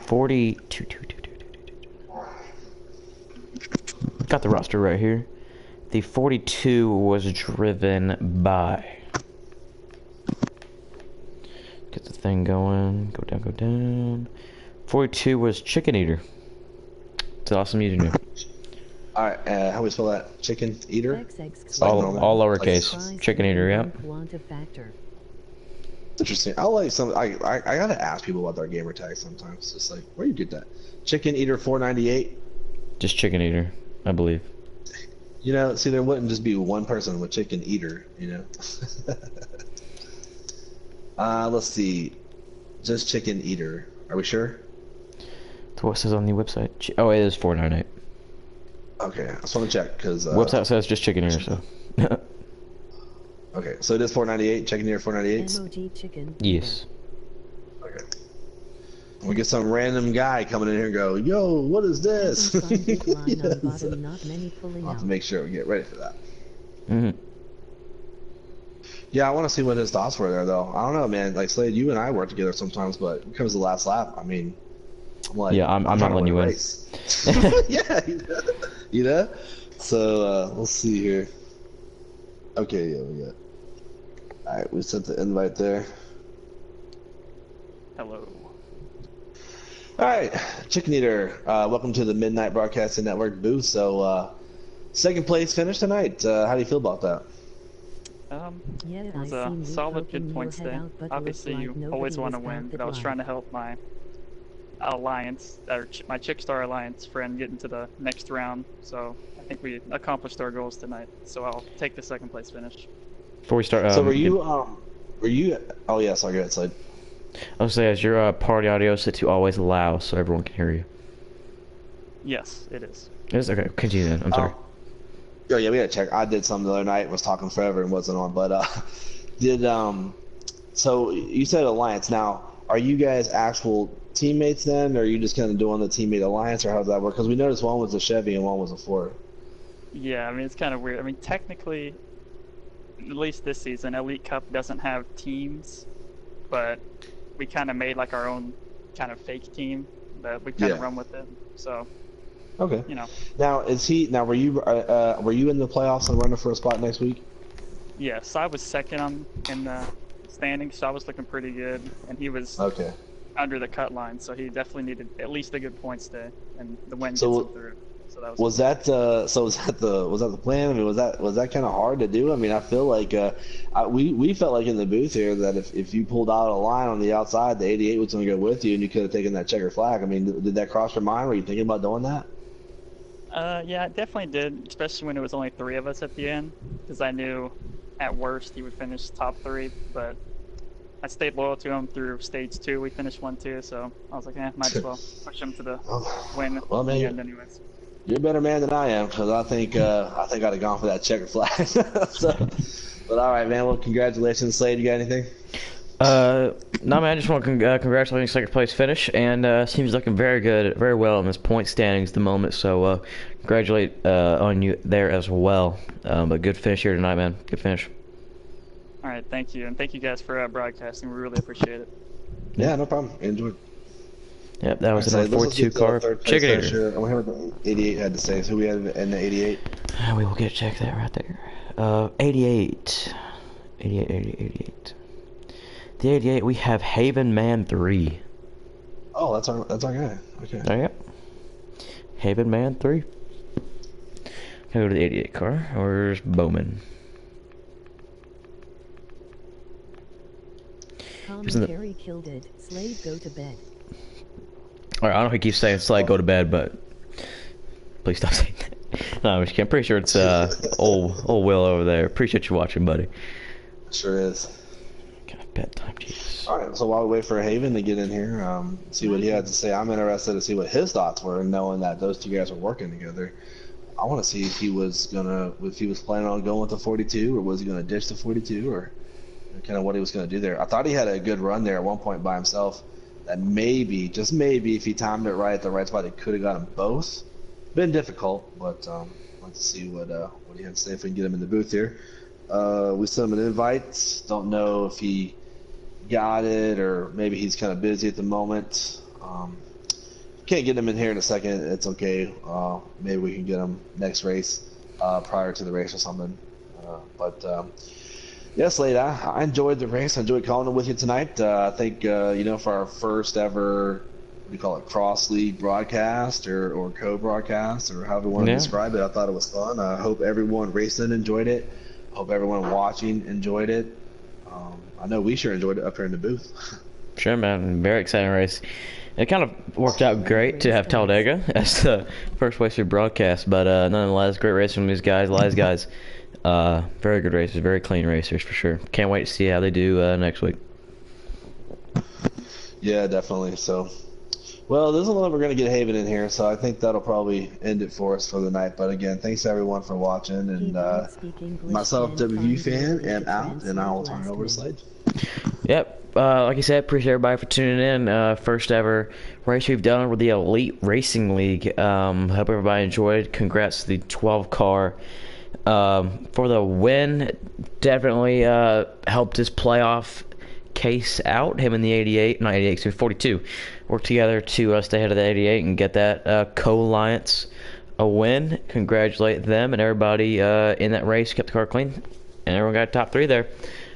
42. Got the roster right here. The 42 was driven by. Get the thing going. Go down. 42 was Chicken Eater. It's an awesome username. All right, how we spell that? Chicken Eater? All lowercase. Chicken Eater, yeah. Interesting. I like some. I gotta ask people about their gamer tags sometimes. Just like, where you get that? Chicken Eater 498. Just Chicken Eater, I believe. You know, see, there wouldn't just be one person with Chicken Eater. You know. Let's see. Just Chicken Eater. Are we sure? That's what it says on the website. Oh, it is 498. Okay, I just want to check because website says just Chicken Eater, so. Okay, so it is 498. Chicken Eater 498. MOG chicken. Yes. Okay. We get some random guy coming in here and go, yo, what is this? Yes. I'll have to make sure we get ready for that. Mm-hmm. Yeah, I want to see what his thoughts were there, though. I don't know, man. Like, Slade, you and I work together sometimes, but when it comes to the last lap, I mean, I'm like, yeah, I'm not letting you win. Yeah, you know? So, we'll see here. Okay, yeah, we got. Alright, we sent the invite there. Hello. Alright, Chicken Eater, welcome to the Midnight Broadcasting Network booth. So, second place finish tonight. How do you feel about that? Yeah, It I was seen a you solid, poking good your points head day. out, but Obviously, looked you like always nobody want to was win, about but the I was trying to drive. help my alliance, or my Chickstar Alliance friend get into the next round. So I think we accomplished our goals tonight. So I'll take the second place finish. Before we start, So were you? Oh yeah, sorry, go ahead, Slade. I'll say, is your party audio set to always loud so everyone can hear you? Yes, it is. It is? Okay, continue then. I'm sorry. Oh yeah, we gotta check. I did something the other night, was talking forever and wasn't on, but did so you said alliance. Now, are you guys actual teammates then, or are you just kind of doing the teammate alliance, or how does that work? Because we noticed one was a Chevy and one was a Ford. Yeah, I mean, it's kind of weird. I mean, technically, at least this season, Elite Cup doesn't have teams, but we kind of made like our own kind of fake team that we kind of run with it. So, Okay. you know. Now were you in the playoffs and running for a spot next week? Yes, I was second in the standings, so I was looking pretty good, and he was Okay. under the cut line, so he definitely needed at least a good points day, and the win So gets him through. So that was Was that the plan? I mean, was that kind of hard to do? I mean, I feel like we felt like in the booth here that if you pulled out a line on the outside, the 88 was going to go with you, and you could have taken that checker flag. I mean, did that cross your mind? Were you thinking about doing that? Yeah, it definitely did, especially when it was only 3 of us at the end, because I knew at worst he would finish top 3, but I stayed loyal to him through stage 2. We finished 1-2, so I was like, might as well push him to the win Well, in man, the end anyways. You're a better man than I am, because I think I'd have gone for that checker flag. So, but all right, man. Well, congratulations, Slade. You got anything? No, man. I just want to congratulate you on your second place finish, and seems looking very good, very well in this point standings at the moment. So, congratulate on you there as well. But good finish here tonight, man. Good finish. All right, thank you, and thank you guys for broadcasting. We really appreciate it. Yeah, no problem. Enjoy. Yep, that was All the right, number 42 car. Check Chicken it. eater. I wonder what the 88 had to say. So we had in the 88. We will get check that right there. 88. 88. The 88, we have Haven Man 3. Oh, that's our guy. Okay. There you go. Haven Man 3. Go to the 88 car. Where's Bowman? Commentary killed it. Slade, go to bed. Alright, I don't know if he keeps saying Slade go to bed, but please stop saying that. No, I'm just kidding. I'm pretty sure it's old Will over there. Appreciate you watching, buddy. Sure is. Kind of bedtime, Jesus. All right, so while we wait for Haven to get in here, see what he had to say, I'm interested to see what his thoughts were, knowing that those two guys were working together. I want to see if he was planning on going with the 42, or was he gonna ditch the 42, or kind of what he was gonna do there. I thought he had a good run there at one point by himself. That maybe, just maybe, if he timed it right at the right spot, he could have got them both. Been difficult, but let's see what he had to say if we can get him in the booth here. We sent him an invite. Don't know if he got it, or maybe he's kind of busy at the moment. Can't get him in here in a second. It's okay. Maybe we can get him next race, prior to the race or something. Yes, Slade, I enjoyed the race. I enjoyed calling it with you tonight. I think, for our first ever, what do you call it, cross-league broadcast or co-broadcast, or however you want to describe it, I thought it was fun. I hope everyone racing enjoyed it. I hope everyone watching enjoyed it. I know we sure enjoyed it up here in the booth. Sure, man. Very exciting race. It kind of worked out great to have Talladega as the first place we broadcast, but nonetheless, great race from these guys, guys. Very good racers, very clean racers for sure. Can't wait to see how they do next week. Yeah, definitely. So, well, this is one we're going to get Haven in here, so I think that'll probably end it for us for the night. But again, thanks everyone for watching, and myself, WV fan, and out, and I will turn it over to Slade. Yep. Like I said, appreciate everybody for tuning in. First ever race we've done with the Elite Racing League. Hope everybody enjoyed. Congrats to the 12 car. For the win, definitely helped his playoff case out. Him and the 88, not 88, so 42, worked together to stay ahead of the 88 and get that co-alliance a win. Congratulate them and everybody in that race. Kept the car clean, and everyone got top 3 there.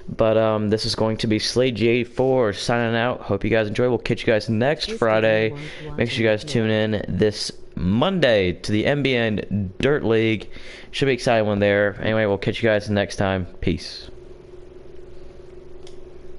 But this is going to be Slade G84 signing out. Hope you guys enjoy. We'll catch you guys next Friday. Make sure you guys tune in this Monday to the MBN Dirt League. Should be an exciting one there. Anyway, we'll catch you guys next time. Peace.